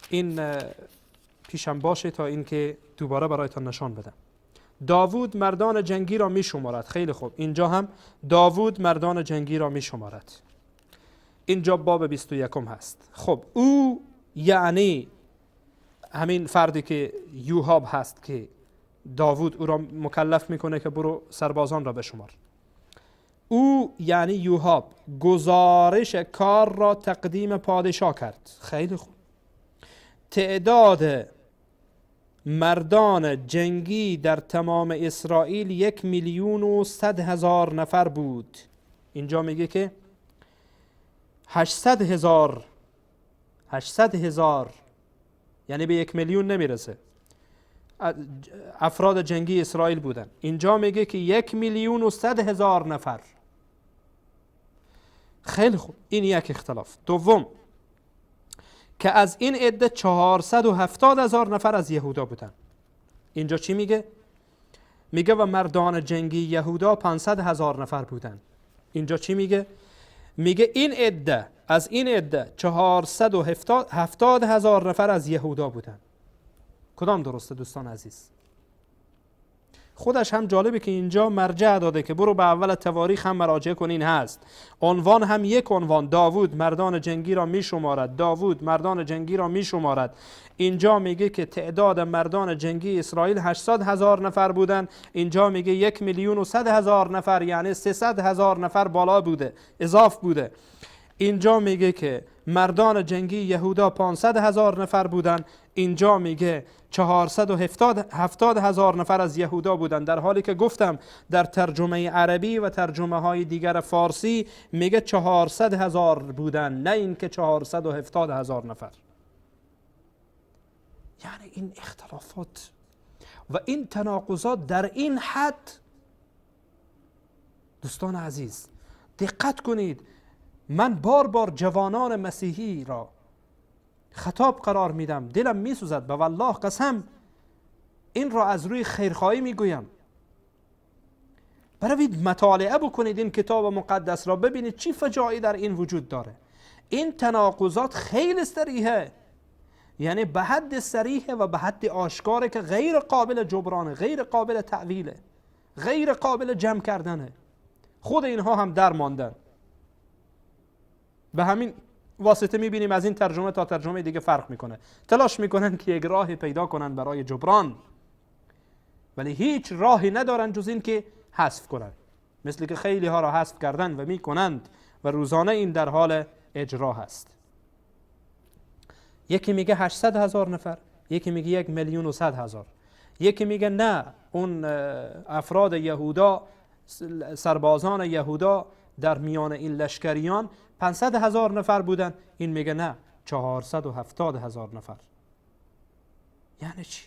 S1: این پیشم باشه تا اینکه دوباره برایتان نشان بدم. داوود مردان جنگی را می شمارد. خیلی خوب، اینجا هم داوود مردان جنگی را می شمارد. اینجا باب 21 هست. خب او یعنی همین فردی که یوحاب هست که داوود او را مکلف میکنه که برو سربازان را بشمار. او یعنی یوحاب گزارش کار را تقدیم پادشاه کرد. خیلی خوب. تعداد مردان جنگی در تمام اسرائیل 1,100,000 نفر بود. اینجا میگه که 800,000 یعنی به 1,000,000 نمیرسه افراد جنگی اسرائیل بودن. اینجا میگه که 1,100,000 نفر. خیلی خوب، این یک اختلاف. دوم که از این عده 470,000 نفر از یهودا بودن. اینجا چی میگه؟ میگه و مردان جنگی یهودا 500,000 نفر بودن. اینجا چی میگه؟ میگه این عده، از این عده 470,000 نفر از یهودا بودن. کدام درسته دوستان عزیز؟ خودش هم جالبه که اینجا مرجع داده که برو به اول تواریخ هم مراجعه کنین هست. عنوان هم یک عنوان، داوود مردان جنگی را می شمارد. داوود مردان جنگی را می شمارد. اینجا میگه که تعداد مردان جنگی اسرائیل 800,000 نفر بودن. اینجا میگه 1,100,000 نفر، یعنی 300,000 نفر بالا بوده، اضاف بوده. اینجا میگه که مردان جنگی یهودا 500,000 نفر بودن. اینجا میگه 470,000 نفر از یهودا بودن، در حالی که گفتم در ترجمه عربی و ترجمه های دیگر فارسی میگه 400,000 بودن، نه اینکه 470,000 نفر. یعنی این اختلافات و این تناقضات در این حد، دوستان عزیز دقت کنید. من بار بار جوانان مسیحی را خطاب قرار میدم، دلم میسوزد، به والله قسم این را از روی خیرخواهی میگویم. بروید مطالعه بکنید این کتاب مقدس را، ببینید چی فجایعی در این وجود داره. این تناقضات خیلی صریحه، یعنی به حد صریحه و به حد آشکاره که غیر قابل جبرانه، غیر قابل تعویله، غیر قابل جمع کردنه. خود اینها هم در ماندن. به همین واسطه میبینیم از این ترجمه تا ترجمه دیگه فرق میکنه. تلاش میکنن که یک راهی پیدا کنن برای جبران، ولی هیچ راهی ندارن جز این که حذف کنن، مثل که خیلی ها را حذف کردن و میکنند و روزانه این در حال اجرا هست. یکی میگه 800,000 نفر، یکی میگه 1,100,000، یکی میگه نه اون افراد یهودا، سربازان یهودا در میان این لشکریان 500,000 نفر بودن. این میگه نه 470,000 نفر. یعنی چی؟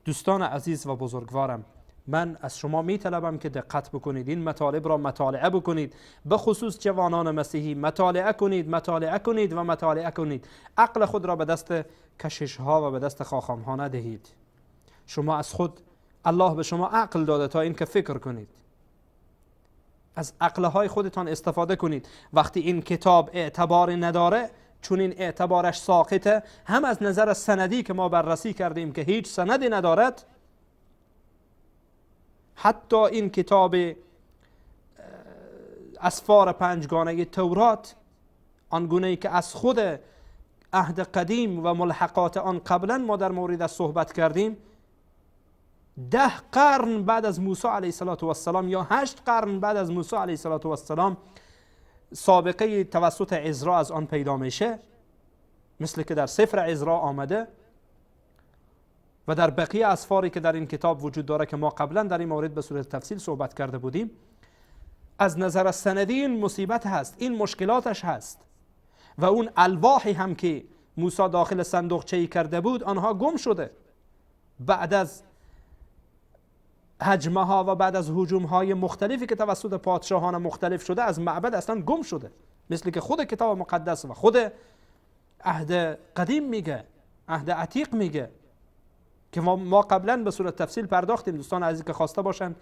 S1: دوستان عزیز و بزرگوارم، من از شما میطلبم که دقت بکنید، این مطالب را مطالعه بکنید، به خصوص جوانان مسیحی مطالعه کنید، مطالعه کنید و مطالعه کنید. عقل خود را به دست کشش ها و به دست خاخام ها ندهید. شما از خود، الله به شما عقل داده تا این که فکر کنید. از عقلهای خودتان استفاده کنید. وقتی این کتاب اعتبار نداره، چون این اعتبارش ساقطه، هم از نظر سندی که ما بررسی کردیم که هیچ سندی ندارد، حتی این کتاب اسفار پنجگانه تورات، آنگونه‌ای که از خود عهد قدیم و ملحقات آن قبلا ما در موردش صحبت کردیم، 10 قرن بعد از موسی علیه السلام یا 8 قرن بعد از موسی علیه السلام سابقه توسط عزرا از آن پیدا میشه، مثل که در سفر عزرا آمده و در بقیه اسفاری که در این کتاب وجود داره که ما قبلا در این مورد به صورت تفصیل صحبت کرده بودیم. از نظر سندی این مصیبت هست، این مشکلاتش هست. و اون الواحی هم که موسی داخل صندوقچه‌ای کرده بود، آنها گم شده بعد از هجمه ها و بعد از هجوم های مختلفی که توسط پادشاهان مختلف شده، از معبد اصلا گم شده، مثل که خود کتاب مقدس و خود عهد قدیم میگه، عهد عتیق میگه که ما قبلا به صورت تفصیل پرداختیم. دوستان عزیز که خواسته باشن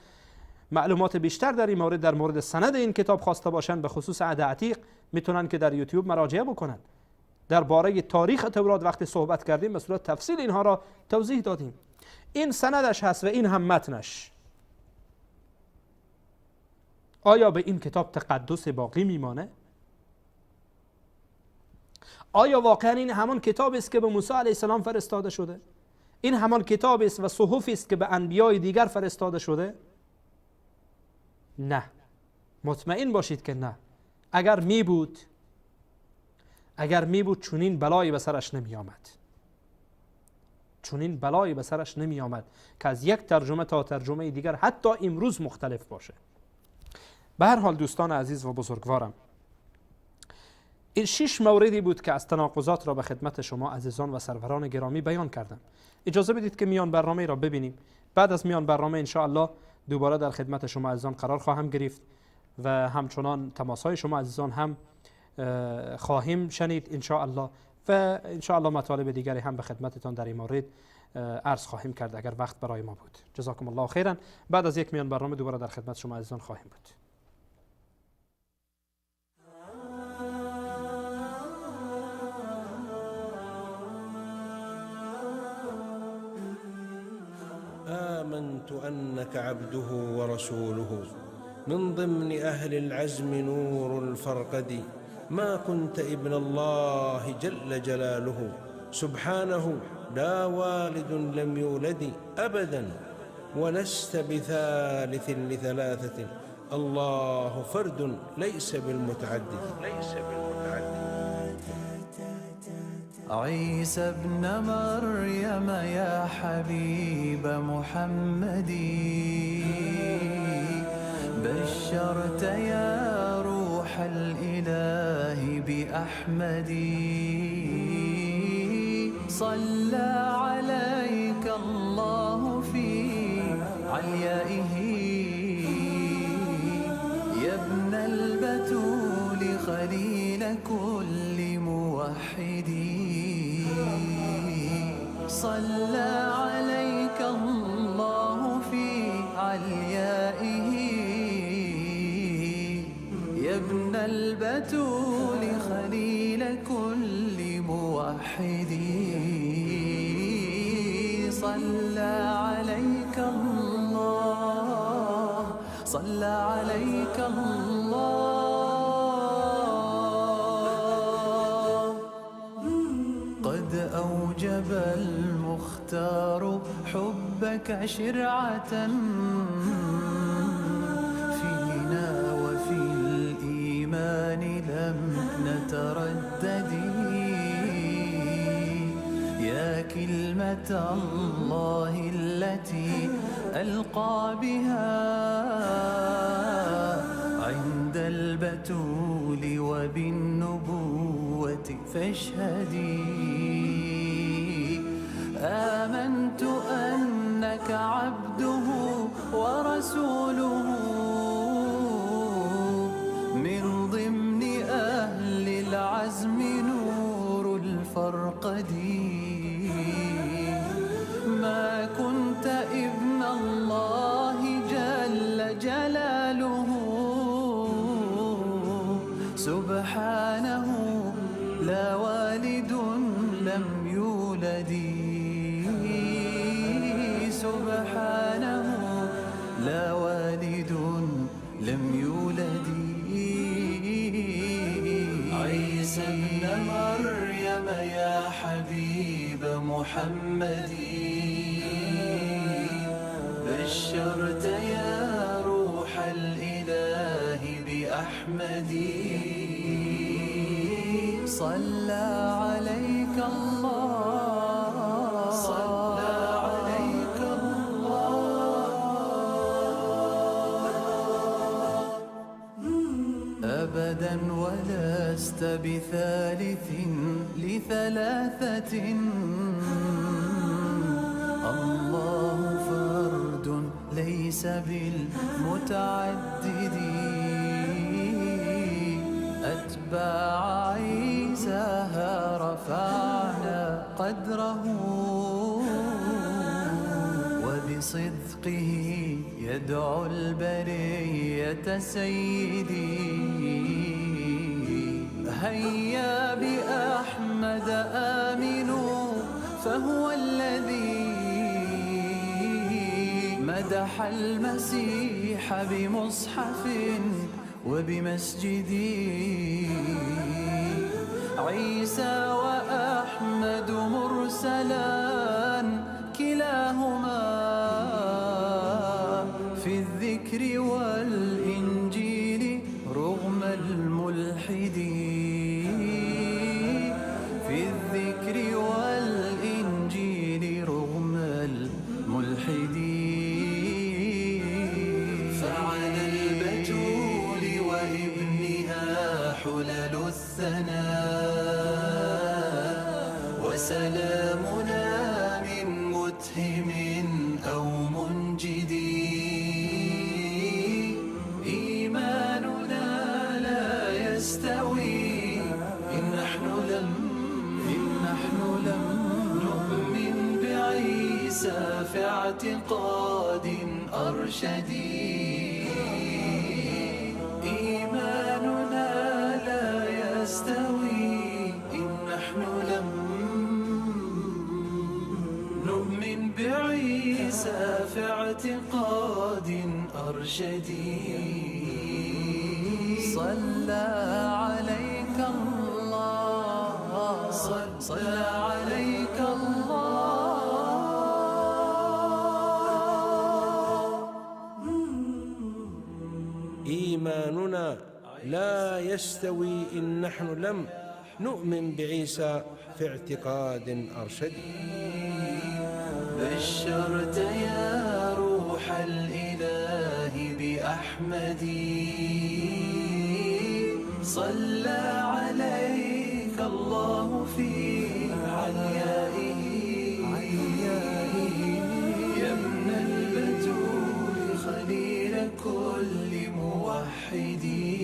S1: معلومات بیشتر در این مورد، در مورد سند این کتاب خواسته باشن به خصوص عهد عتیق، میتونن که در یوتیوب مراجعه بکنن. درباره تاریخ تورات وقتی صحبت کردیم به صورت تفصیل اینها را توضیح دادیم. این سندش هست و این هم متنش. آیا به این کتاب تقدس باقی میمانه؟ آیا واقعا این همان کتاب است که به موسی علیه السلام فرستاده شده؟ این همان کتابی است و صحفی است که به انبیای دیگر فرستاده شده؟ نه. مطمئن باشید که نه. اگر می بود چنین بلایی به سرش نمی آمد. چنین بلایی به سرش نمی آمد که از یک ترجمه تا ترجمه دیگر حتی امروز مختلف باشه. به هر حال دوستان عزیز و بزرگوارم، این 6 موردی بود که از تناقضات را به خدمت شما عزیزان و سروران گرامی بیان کردم. اجازه بدید که میان برنامه را ببینیم. بعد از میان برنامه ان شاء الله دوباره در خدمت شما عزیزان قرار خواهم گرفت و همچنان تماس‌های شما عزیزان هم خواهیم شنید ان شاء الله و ان شاء الله مطالب دیگری هم به خدمتتان در این مورد عرض خواهیم کرد اگر وقت برای ما بود. جزاکم الله خیرا. بعد از یک میان برنامه دوباره در خدمت شما عزیزان خواهیم بود.
S3: آمنت أنك عبده ورسوله من ضمن أهل العزم نور الفرقد ما كنت ابن الله جل جلاله سبحانه لا والد لم يولد أبدا ولست بثالث لثلاثة الله فرد ليس بالمتعدد
S4: عيسى ابن مريم يا حبيب محمد بشرت يا روح الإله بأحمد صلى عليك الله في عليائه يا ابن البتول خليل كل موحد صلى عليك الله في عليائه يا ابن البتول خليل كل موحد صلى عليك الله صلى عليك الله قد أوجب المختار حبك شرعة فينا وفي الإيمان لم نتردد يا كلمة الله التي ألقى بها عند البتول وبالنبوة فاشهدي آمنت أنك عبده ورسوله من ضمن أهل العزم نور الفرقد ما كنت ابن الله جل جلاله سبحانه لا والد لم يولد سبحانه لا والد لم يولد عيسى ابن مريم يا حبيب محمد بشرت يا روح الإله بأحمد صلى عليك الله صلى عليك الله أبدا ولست بثالث لثلاثة الله فرد ليس بالمتعدد أتباع عيساها رفعنا قدره وبصدقه يدعو البرية سيدي هيا بأحمد آمنوا فهو الذي مدح المسيح بمصحف وبمسجد عيسى وأحمد مرسلان الذكر والإنجيل رغم الملحدين، في الذكر والإنجيل رغم الملحدين. فعلى البتول وابنها حلل الثناء، وسلامنا من متهم أو منجد. إيماننا لا يستوي إن نحن لم نؤمن بعيسى في اعتقاد أرشدي. إيماننا لا يستوي إن نحن لم نؤمن بعيسى في اعتقاد أرشدي. صلى عليك الله، صلى عليك الله.
S3: إيماننا لا يستوي إن نحن لم نؤمن بعيسى في اعتقاد أرشدي.
S4: بشرت يا روح الإله بأحمدي، صلى عليك الله في عليائه. يا ابن البتول خليل كل موحدي،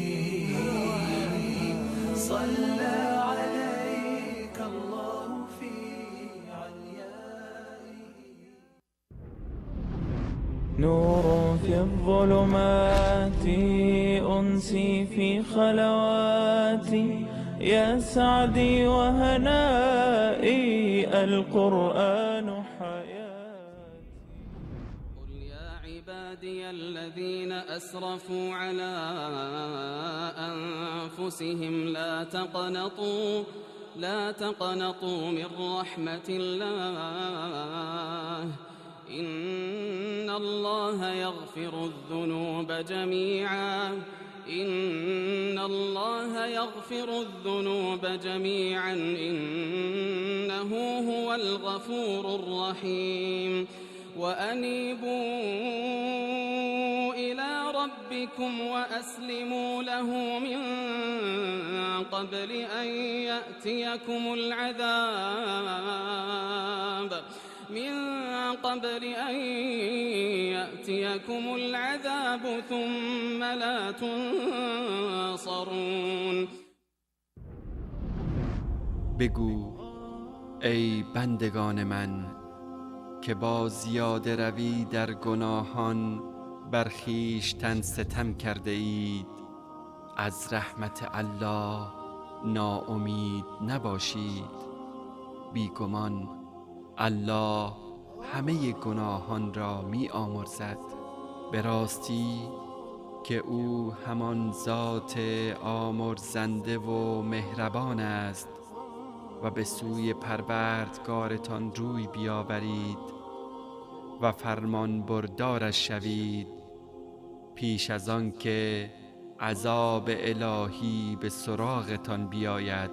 S4: صلى عليك الله في عليائه.
S5: نور في الظلمات أنسي في خلواتي، يا سعدي وهنائي القرآن حياتي.
S6: قل يا عبادي الذين أسرفوا على أنفسهم لا تقنطوا من رحمة الله، إن الله يغفر الذنوب جميعا، إن الله يغفر الذنوب جميعا، إنه هو الغفور الرحيم. وأنيبوا إلى ربكم وأسلموا له من قبل أن يأتيكم العذاب ثم لا تنصرون.
S7: بگو ای بندگان من که با زیاده روی در گناهان بر خویشتن ستم کرده اید، از رحمت الله ناامید نباشید. بیگمان الله همه گناهان را می آمرزد. به راستی که او همان ذات آمرزنده و مهربان است. و به سوی پروردگارتان روی بیاورید و فرمان بردارش شوید، پیش از آن که عذاب الهی به سراغتان بیاید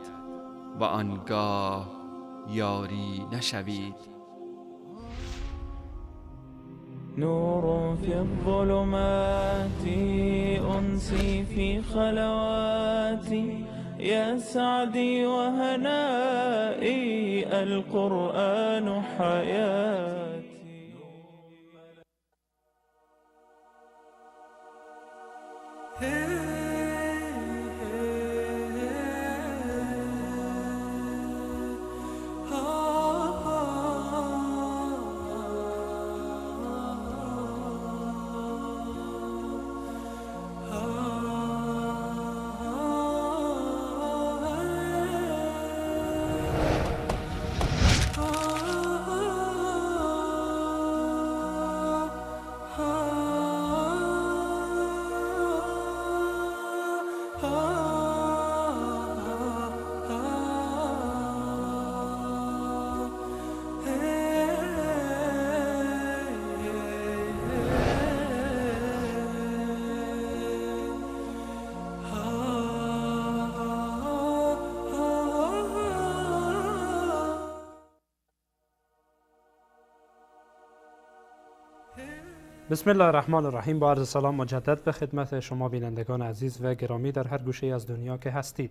S7: و آنگاه یاری نشوید.
S5: نور في الظلمات أنسي في خلواتي، يا سعدي وهنائي القرآن حياتي.
S1: بسم الله الرحمن الرحیم. با عرض سلام مجدد به خدمت شما بینندگان عزیز و گرامی در هر گوشه از دنیا که هستید.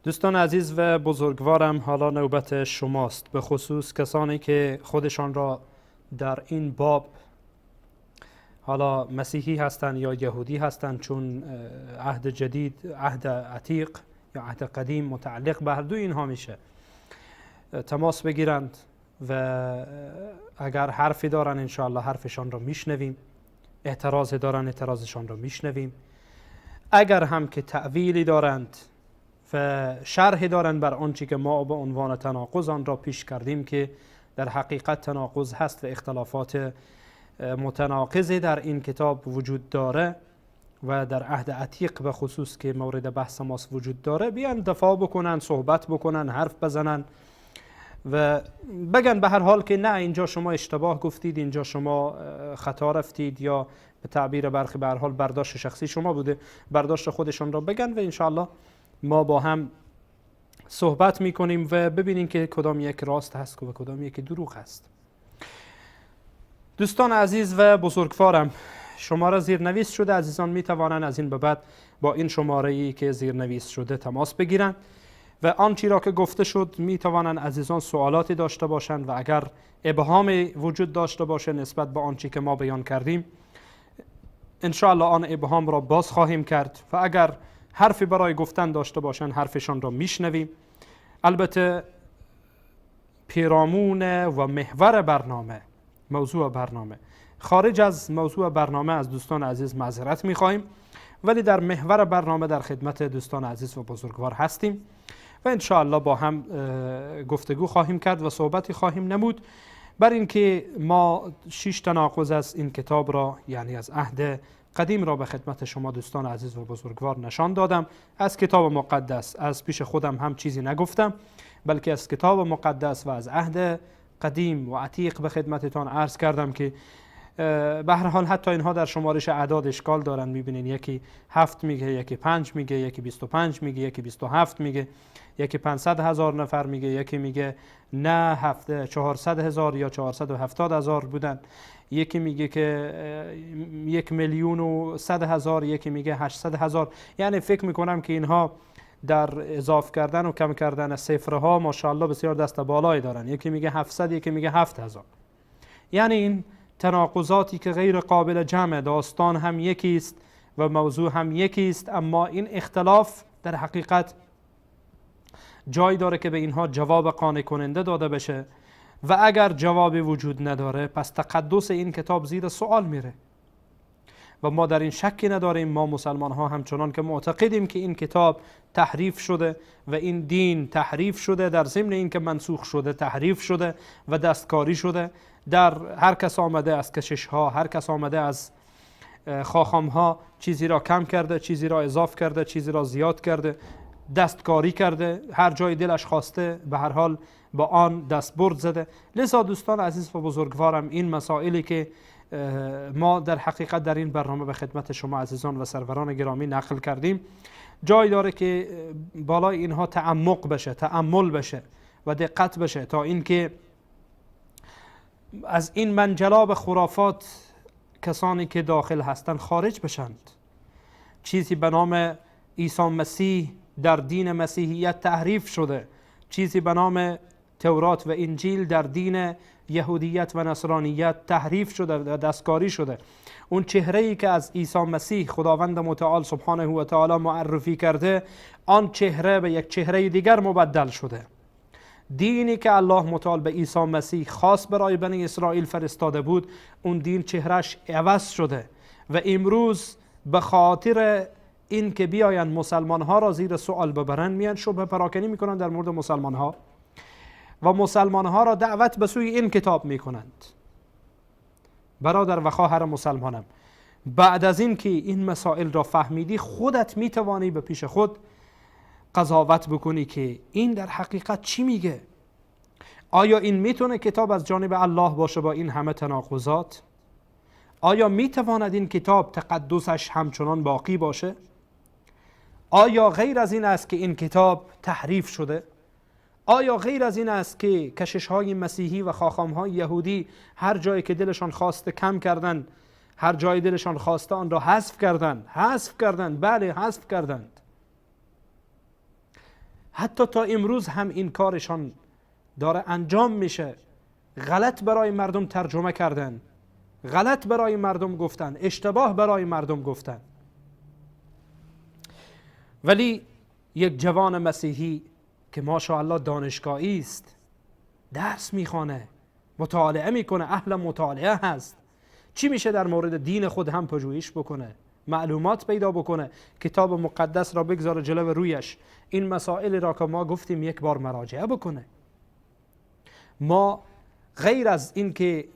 S1: دوستان عزیز و بزرگوارم، حالا نوبت شماست، به خصوص کسانی که خودشان را در این باب حالا مسیحی هستند یا یهودی هستند، چون عهد جدید، عهد عتیق یا عهد قدیم متعلق به هر دو اینها میشه، تماس بگیرند و اگر حرفی دارن انشاءالله حرفشان را میشنویم، اعتراض دارن اعتراضشان را میشنویم، اگر هم که تأویلی دارند و شرحی دارند بر آنچه که ما به عنوان تناقض آن را پیش کردیم که در حقیقت تناقض هست و اختلافات متناقضی در این کتاب وجود داره و در عهد عتیق به خصوص که مورد بحث ماست وجود داره، بیان دفاع بکنن، صحبت بکنن، حرف بزنن و بگن به هر حال که نه اینجا شما اشتباه گفتید، اینجا شما خطا رفتید، یا به تعبیر برخی به هر حال برداشت شخصی شما بوده، برداشت خودشان را بگن و انشاءالله ما با هم صحبت میکنیم و ببینیم که کدام یک راست هست و کدام یک دروغ هست. دوستان عزیز و بزرگوارم، شماره زیرنویس شده، عزیزان می توانند از این به بعد با این شماره‌ای که زیرنویس شده تماس بگیرند و آنچه را که گفته شد می توانند عزیزان سوالاتی داشته باشند و اگر ابهامی وجود داشته باشه نسبت به آنچه که ما بیان کردیم، ان شاء الله آن ابهام را باز خواهیم کرد و اگر حرفی برای گفتن داشته باشند حرفشان را میشنویم. البته پیرامون و محور برنامه، موضوع برنامه، خارج از موضوع برنامه از دوستان عزیز معذرت میخواهیم، ولی در محور برنامه در خدمت دوستان عزیز و بزرگوار هستیم و ان شاء الله با هم گفتگو خواهیم کرد و صحبتی خواهیم نمود بر اینکه ما 6 تناقض از این کتاب را، یعنی از عهد قدیم را به خدمت شما دوستان عزیز و بزرگوار نشان دادم. از کتاب مقدس از پیش خودم هم چیزی نگفتم، بلکه از کتاب مقدس و از عهد قدیم و عتیق به خدمتتان عرض کردم که به هر حال حتی اینها در شمارش اعداد اشکال دارن. میبینین یکی 7 میگه، یکی 5 میگه، یکی 25 میگه، یکی 27 میگه، یکی 500,000 نفر میگه، یکی میگه نه 400,000 یا 470,000 بودن، یکی میگه که 1,100,000، یکی میگه 800,000. یعنی فکر میکنم که اینها در اضافه کردن و کم کردن صفرها ماشاءالله بسیار دست بالایی دارن. یکی میگه 700، یکی میگه 7,000. یعنی این تناقضاتی که غیر قابل جمع، داستان هم یکی است و موضوع هم یکی است، اما این اختلاف در حقیقت جای داره که به اینها جواب قانع کننده داده بشه و اگر جوابی وجود نداره پس تقدس این کتاب زیر سوال میره و ما در این شکی نداریم. ما مسلمان ها همچنان که معتقدیم که این کتاب تحریف شده و این دین تحریف شده، در ضمن این که منسوخ شده تحریف شده و دستکاری شده، در هر کس آمده از کشش ها، هر کس آمده از خاخام ها چیزی را کم کرده، چیزی را اضافه کرده، چیزی را زیاد کرده، دستکاری کرده، هر جای دلش خواسته به هر حال با آن دستبرد زده. لذا دوستان عزیز و بزرگوارم، این مسائلی که ما در حقیقت در این برنامه به خدمت شما عزیزان و سروران گرامی نقل کردیم، جای داره که بالای اینها تعمق بشه، تأمل بشه و دقت بشه تا اینکه از این منجلاب خرافات کسانی که داخل هستند خارج بشند. چیزی به نام عیسی مسیح در دین مسیحیت تحریف شده، چیزی به نام تورات و انجیل در دین یهودیت و نصرانیت تحریف شده و دستکاری شده. اون چهره‌ای که از عیسی مسیح خداوند متعال سبحانه و تعالی معرفی کرده، آن چهره به یک چهره دیگر مبدل شده. دینی که الله متعال به عیسی مسیح خاص برای بنی اسرائیل فرستاده بود، اون دین چهرش عوض شده و امروز به خاطر این که بیاین مسلمان ها را زیر سوال ببرن، میان شبهه پراکنی میکنن در مورد مسلمان ها و مسلمان ها را دعوت به سوی این کتاب میکنند. برادر و خواهر مسلمانم، بعد از این که این مسائل را فهمیدی، خودت میتوانی به پیش خود قضاوت بکنی که این در حقیقت چی میگه. آیا این میتونه کتاب از جانب الله باشه با این همه تناقضات؟ آیا میتواند این کتاب تقدسش همچنان باقی باشه؟ آیا غیر از این است که این کتاب تحریف شده؟ آیا غیر از این است که کشش های مسیحی و خاخام های یهودی هر جایی که دلشان خواسته کم کردن، هر جای دلشان خواسته آن را حذف کردند؟ بله، حذف کردند. حتی تا امروز هم این کارشان داره انجام میشه. غلط برای مردم ترجمه کردن، غلط برای مردم گفتن، اشتباه برای مردم گفتن. ولی یک جوان مسیحی که ماشاءالله دانشگاهی است، درس میخوانه، مطالعه میکنه، اهل مطالعه هست، چی میشه در مورد دین خود هم پژوهش بکنه، معلومات پیدا بکنه، کتاب مقدس را بگذاره جلو رویش، این مسائل را که ما گفتیم یک بار مراجعه بکنه. ما غیر از این که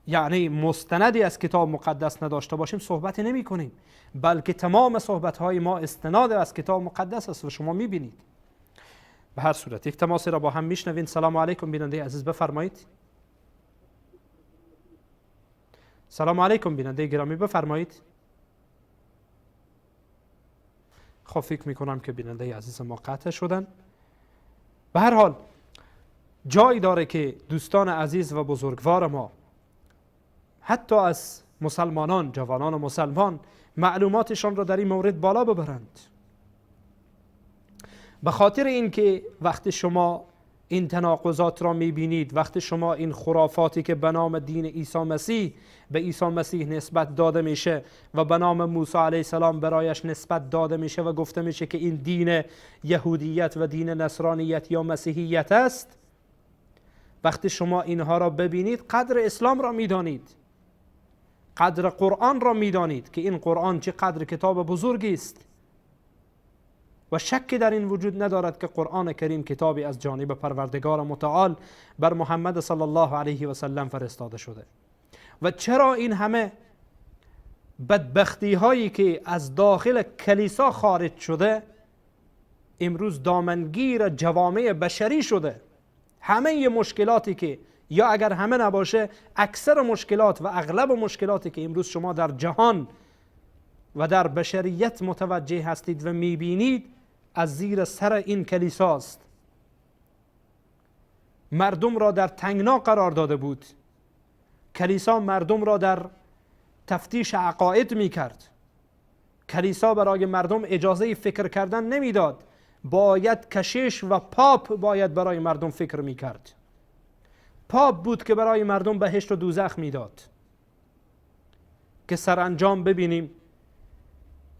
S1: یعنی مستندی از کتاب مقدس نداشته باشیم صحبتی نمی کنیم، بلکه تمام صحبت های ما استناد از کتاب مقدس است و شما می بینید. به هر صورت یک تماسی را با هم میشنوین. سلام علیکم بیننده عزیز، بفرمایید. سلام علیکم بیننده گرامی، بفرمایید. خب فکر میکنم که بیننده عزیز ما قطع شدن. به هر حال جایی داره که دوستان عزیز و بزرگوار ما حتی از مسلمانان، جوانان مسلمان، معلوماتشان را در این مورد بالا ببرند. به خاطر اینکه وقتی شما این تناقضات را میبینید، وقتی شما این خرافاتی که به نام دین عیسی مسیح به عیسی مسیح نسبت داده میشه و به نام موسی علیه السلام برایش نسبت داده میشه و گفته میشه که این دین یهودیت و دین نصرانیت یا مسیحیت است، وقتی شما اینها را ببینید قدر اسلام را میدانید، قدر قرآن را میدانید که این قرآن چه قدر کتاب بزرگی است و شکی در این وجود ندارد که قرآن کریم کتابی از جانب پروردگار متعال بر محمد صلی الله علیه و سلم فرستاده شده. و چرا این همه بدبختی هایی که از داخل کلیسا خارج شده امروز دامنگیر جوامع بشری شده؟ همه مشکلاتی که، یا اگر همه نباشه اکثر مشکلات و اغلب مشکلاتی که امروز شما در جهان و در بشریت متوجه هستید و میبینید از زیر سر این کلیساست. مردم را در تنگنا قرار داده بود. کلیسا مردم را در تفتیش عقاید میکرد. کلیسا برای مردم اجازه فکر کردن نمیداد. باید کشیش و پاپ باید برای مردم فکر میکرد. پاپ بود که برای مردم بهشت و دوزخ میداد. که سرانجام ببینیم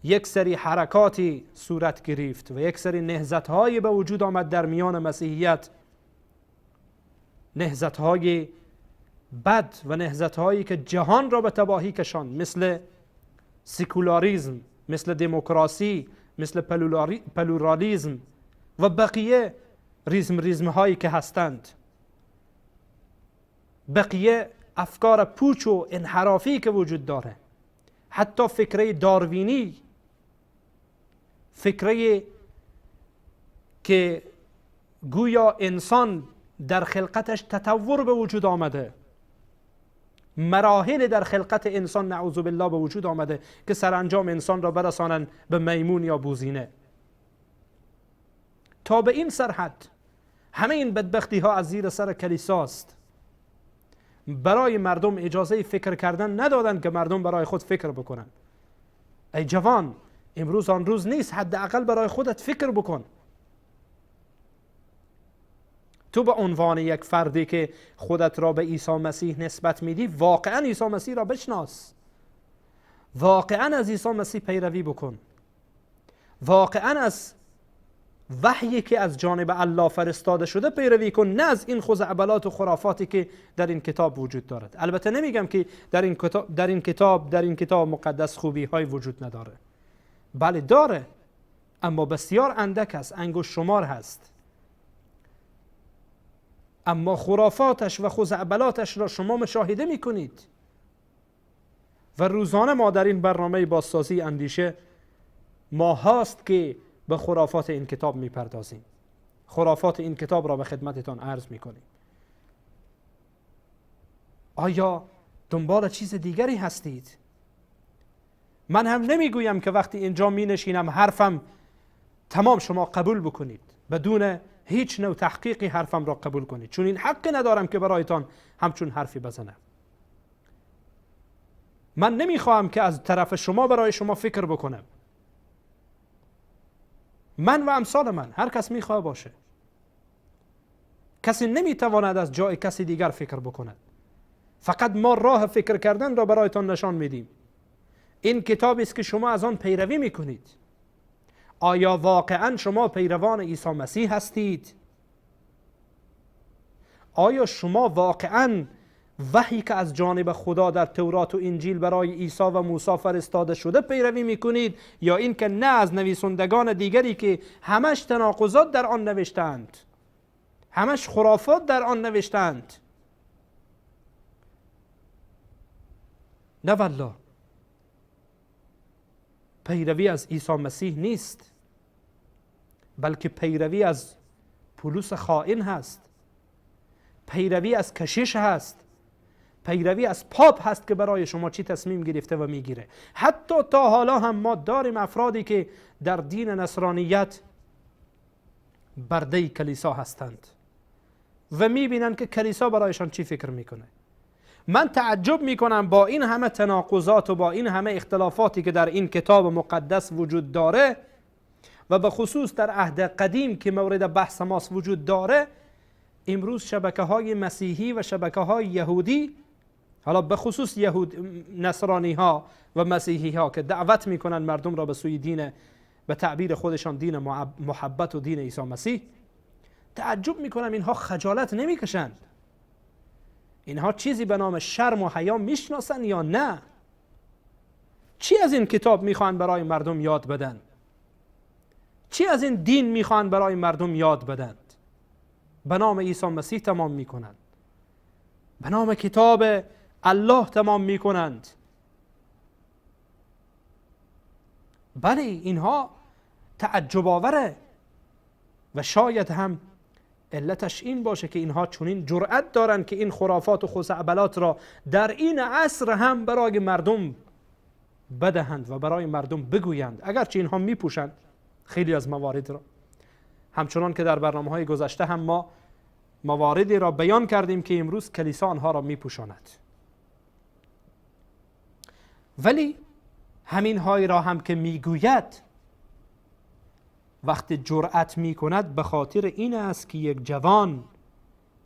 S1: یک سری حرکاتی صورت گرفت و یک سری نهضت‌هایی به وجود آمد در میان مسیحیت، نهضت‌های بد و نهضت‌هایی که جهان را به تباهی کشاند، مثل سکولاریسم، مثل دموکراسی، مثل پلورالیسم و بقیه ریزم‌هایی که هستند، بقیه افکار پوچ و انحرافی که وجود داره، حتی فکره داروینی، فکره که گویا انسان در خلقتش تطور به وجود آمده، مراحل در خلقت انسان نعوذ بالله به وجود آمده که سرانجام انسان را برسانند به میمون یا بوزینه. تا به این سرحد همه این بدبختی ها از زیر سر کلیساست. برای مردم اجازه فکر کردن ندادن که مردم برای خود فکر بکنن. ای جوان، امروز آن روز نیست، حداقل برای خودت فکر بکن. تو به عنوان یک فردی که خودت را به عیسی مسیح نسبت میدی، واقعا عیسی مسیح را بشناس، واقعا از عیسی مسیح پیروی بکن، واقعا از وحیی که از جانب الله فرستاده شده پیروی کن، نه از این خزعبلات و خرافاتی که در این کتاب وجود دارد. البته نمیگم که در این کتاب مقدس خوبی های وجود نداره، بله داره، اما بسیار اندک است، انگشت شمار هست. اما خرافاتش و خزعبلاتش را شما مشاهده میکنید و روزانه ما در این برنامه بازسازی اندیشه ما هاست که به خرافات این کتاب میپردازیم، خرافات این کتاب را به خدمتتان عرض میکنیم. آیا دنبال چیز دیگری هستید؟ من هم نمیگویم که وقتی اینجا می نشینم حرفم تمام شما قبول بکنید بدون هیچ نوع تحقیقی حرفم را قبول کنید، چون این حقی ندارم که برایتان همچون حرفی بزنم. من نمیخواهم که از طرف شما برای شما فکر بکنم. من و امثال من، هر کس میخواه باشه. کسی نمیتواند از جای کسی دیگر فکر بکند. فقط ما راه فکر کردن را برایتان نشان میدیم. این کتابی است که شما از آن پیروی میکنید. آیا واقعا شما پیروان عیسی مسیح هستید؟ آیا شما واقعا وحی که از جانب خدا در تورات و انجیل برای عیسی و موسی فرستاده شده پیروی میکنید، یا این که نه از نویسندگان دیگری که همش تناقضات در آن نوشتند، همش خرافات در آن نوشتند؟ نه والله، پیروی از عیسی مسیح نیست، بلکه پیروی از پولس خائن هست، پیروی از کشیش هست، پیروی از پاپ هست که برای شما چی تصمیم گرفته و میگیره. حتی تا حالا هم ما داریم افرادی که در دین نصرانیت برده کلیسا هستند و میبینن که کلیسا برایشان چی فکر میکنه. من تعجب میکنم با این همه تناقضات و با این همه اختلافاتی که در این کتاب مقدس وجود داره و به خصوص در عهد قدیم که مورد بحث ماست وجود داره، امروز شبکه های مسیحی و شبکه های یهودی، حالا به خصوص نصرانی ها و مسیحی ها که دعوت میکنن مردم را به سوی دین، به تعبیر خودشان دین محبت و دین عیسی مسیح، تعجب میکنم اینها خجالت نمیکشند. اینها چیزی به نام شرم و حیا میشناسن یا نه؟ چی از این کتاب میخوان برای مردم یاد بدن؟ چی از این دین میخوان برای مردم یاد بدن؟ به نام عیسی مسیح تمام میکنند، به نام کتاب الله تمام میکنند. بله اینها تعجب آوره و شاید هم علتش این باشه که اینها چنین جرأت دارن که این خرافات و خزعبلات را در این عصر هم برای مردم بدهند و برای مردم بگویند، اگرچه اینها میپوشند خیلی از موارد را. همچنان که در برنامه‌های گذشته هم ما مواردی را بیان کردیم که امروز کلیسا آنها را میپوشاند. ولی همین های را هم که میگوید وقتی جرأت میکند به خاطر این است که یک جوان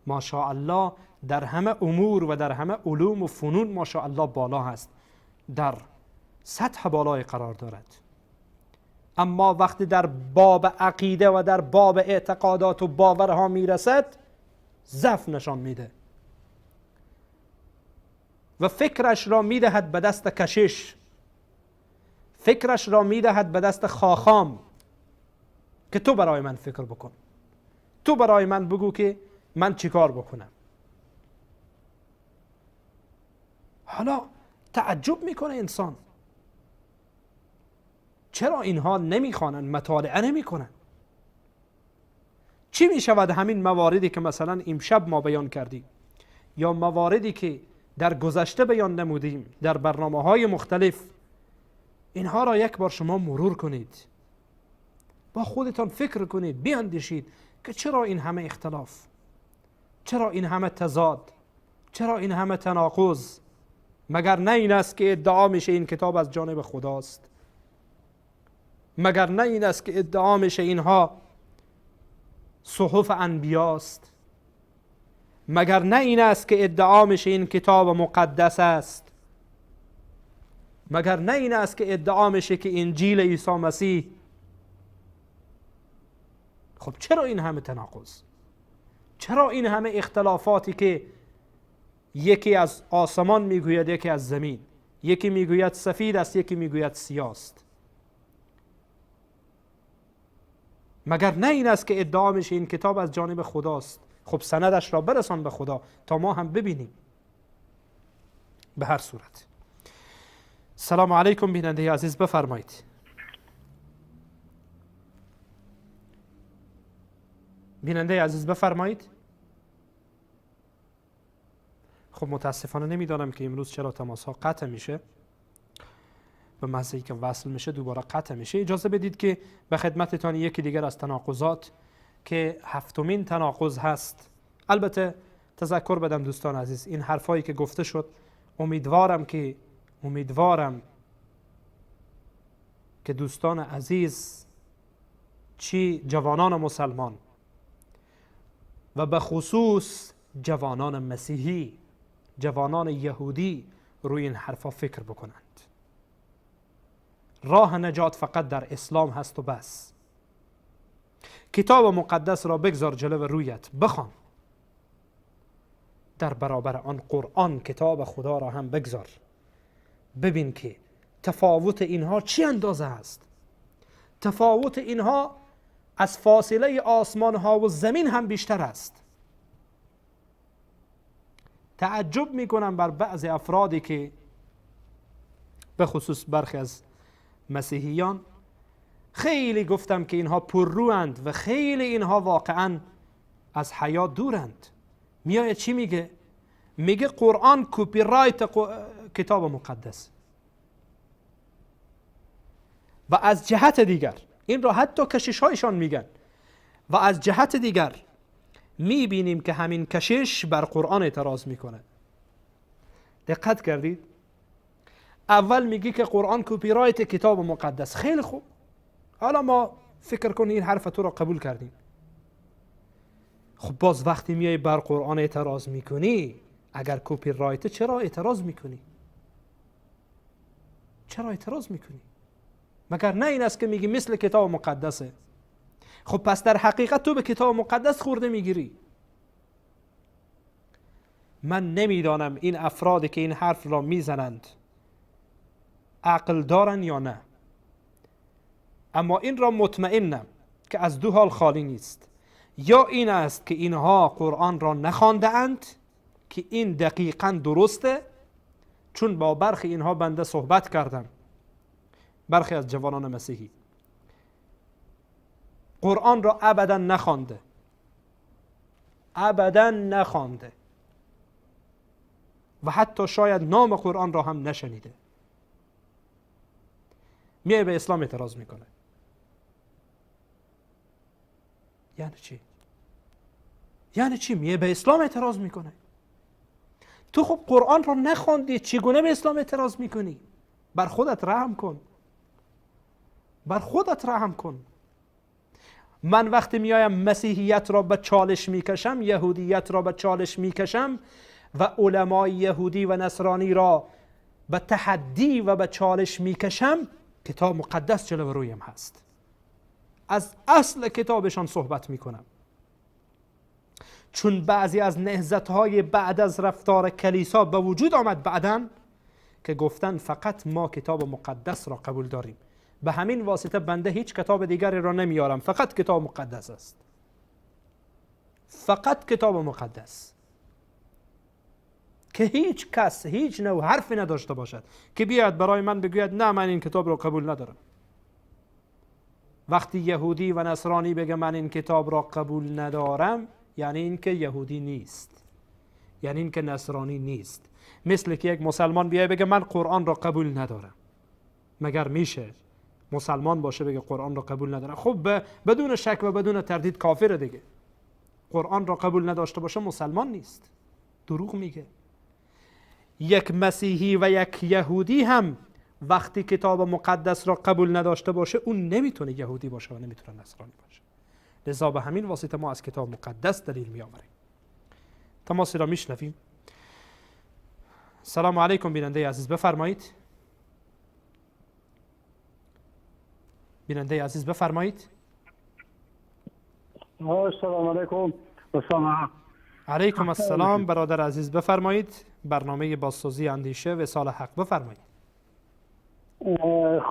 S1: ماشاءالله در همه امور و در همه علوم و فنون ماشاءالله بالا هست، در سطح بالای قرار دارد، اما وقتی در باب عقیده و در باب اعتقادات و باورها میرسد ضعف نشان میده و فکرش را میدهد به دست کشیش، فکرش را میدهد به دست خاخام که تو برای من فکر بکن، تو برای من بگو که من چیکار بکنم. حالا تعجب میکنه انسان، چرا اینها نمیخوانند، مطالعه نمیکنند؟ چی میشود همین مواردی که مثلا امشب ما بیان کردیم یا مواردی که در گذشته بیان نمودیم در برنامه‌های مختلف، اینها را یک بار شما مرور کنید، با خودتان فکر کنید، بیاندیشید که چرا این همه اختلاف، چرا این همه تضاد، چرا این همه تناقض؟ مگر نه این است که ادعا میشه این کتاب از جانب خداست؟ مگر نه این است که ادعا میشه اینها صحف انبیاست؟ مگر نه این است که ادعا میشه این کتاب مقدس است؟ مگر نه این است که ادعا میشه که انجیل عیسی مسیح؟ خب چرا این همه تناقض؟ چرا این همه اختلافاتی که یکی از آسمان میگوید یکی از زمین، یکی میگوید سفید است یکی میگوید سیاه است؟ مگر نه این است که ادعا میشه این کتاب از جانب خداست؟ خب سندش را برسان به خدا تا ما هم ببینیم. به هر صورت سلام علیکم بیننده عزیز، بفرمایید. بیننده عزیز بفرمایید. خب متاسفانه نمیدانم که امروز چرا تماس ها قطع میشه، به محض اینکه وصل میشه دوباره قطع میشه. اجازه بدید که به خدمتتان یکی دیگر از تناقضات که هفتمین تناقض هست. البته تذکر بدم دوستان عزیز، این حرفایی که گفته شد امیدوارم که دوستان عزیز، چی جوانان مسلمان و به خصوص جوانان مسیحی، جوانان یهودی روی این حرفا فکر بکنند. راه نجات فقط در اسلام هست و بس. کتاب مقدس را بگذار جلو رویت، بخوان. در برابر آن قرآن کتاب خدا را هم بگذار، ببین که تفاوت اینها چی اندازه است. تفاوت اینها از فاصله آسمان ها و زمین هم بیشتر است. تعجب میکنم بر بعض افرادی که به خصوص برخی از مسیحیان، خیلی گفتم که اینها پرروند و خیلی اینها واقعا از حیات دورند. میاد چی میگه؟ میگه قرآن کپی رایت کتاب مقدس. و از جهت دیگر، این را حتی کشش هایشان میگن، و از جهت دیگر میبینیم که همین کشش بر قرآن اعتراض میکنه. دقت کردید؟ اول میگی که قرآن کپی رایت کتاب مقدس. خیلی خوب، حالا ما فکر کنیم این حرف تو را قبول کردیم. خب باز وقتی میای بر قرآن اعتراض میکنی، اگر کپی رایت، چرا اعتراض میکنی؟ چرا اعتراض میکنی؟ مگر نه این است که میگی مثل کتاب مقدسه؟ خب پس در حقیقت تو به کتاب مقدس خورده میگیری. من نمیدانم این افرادی که این حرف را میزنند عقل دارن یا نه، اما این را مطمئنم که از دو حال خالی نیست. یا این است که اینها قرآن را نخوانده اند، که این دقیقاً درسته، چون با برخی اینها بنده صحبت کردم، برخی از جوانان مسیحی قرآن را ابدا نخوانده، ابدا نخوانده و حتی شاید نام قرآن را هم نشنیده. میای به اسلام اعتراض میکنه. یعنی چی؟ یعنی چی میای به اسلام اعتراض میکنه؟ تو خب قرآن را نخواندی، چگونه به اسلام اعتراض میکنی؟ بر خودت رحم کن، بر خودت رحم کن. من وقتی میایم مسیحیت را به چالش میکشم، یهودیت را به چالش میکشم و علمای یهودی و نصرانی را به تحدی و به چالش میکشم، کتاب مقدس جلو رویم هست. از اصل کتابشان صحبت میکنم، چون بعضی از نهضت‌های بعد از رفتار کلیسا به وجود آمد بعداً که گفتن فقط ما کتاب مقدس را قبول داریم، به همین واسطه بنده هیچ کتاب دیگری را نمیارم، فقط کتاب مقدس است، فقط کتاب مقدس، که هیچ کس هیچ نوع حرفی نداشته باشد که بیاد برای من بگوید نه من این کتاب را قبول ندارم. وقتی یهودی و نصرانی بگه من این کتاب را قبول ندارم، یعنی این که یهودی نیست، یعنی این که نصرانی نیست. مثل که یک مسلمان بیای بگه من قرآن را قبول ندارم. مگر میشه مسلمان باشه بگه قرآن را قبول ندارم؟ خب بدون شک و بدون تردید کافر دیگه. قرآن را قبول نداشته باشه مسلمان نیست، دروغ میگه. یک مسیحی و یک یهودی هم وقتی کتاب مقدس را قبول نداشته باشه، اون نمیتونه یهودی باشه و نمیتونه نصرانی باشه. لذا به همین واسطه ما از کتاب مقدس دلیل میآوریم. تماسی را میشنویم. سلام علیکم بیننده عزیز، بفرمایید. بیننده عزیز بفرمایید.
S8: السلام علیکم.
S1: علیکم السلام برادر عزیز، بفرمایید. برنامه بازسازی اندیشه وصال حق، بفرمایید.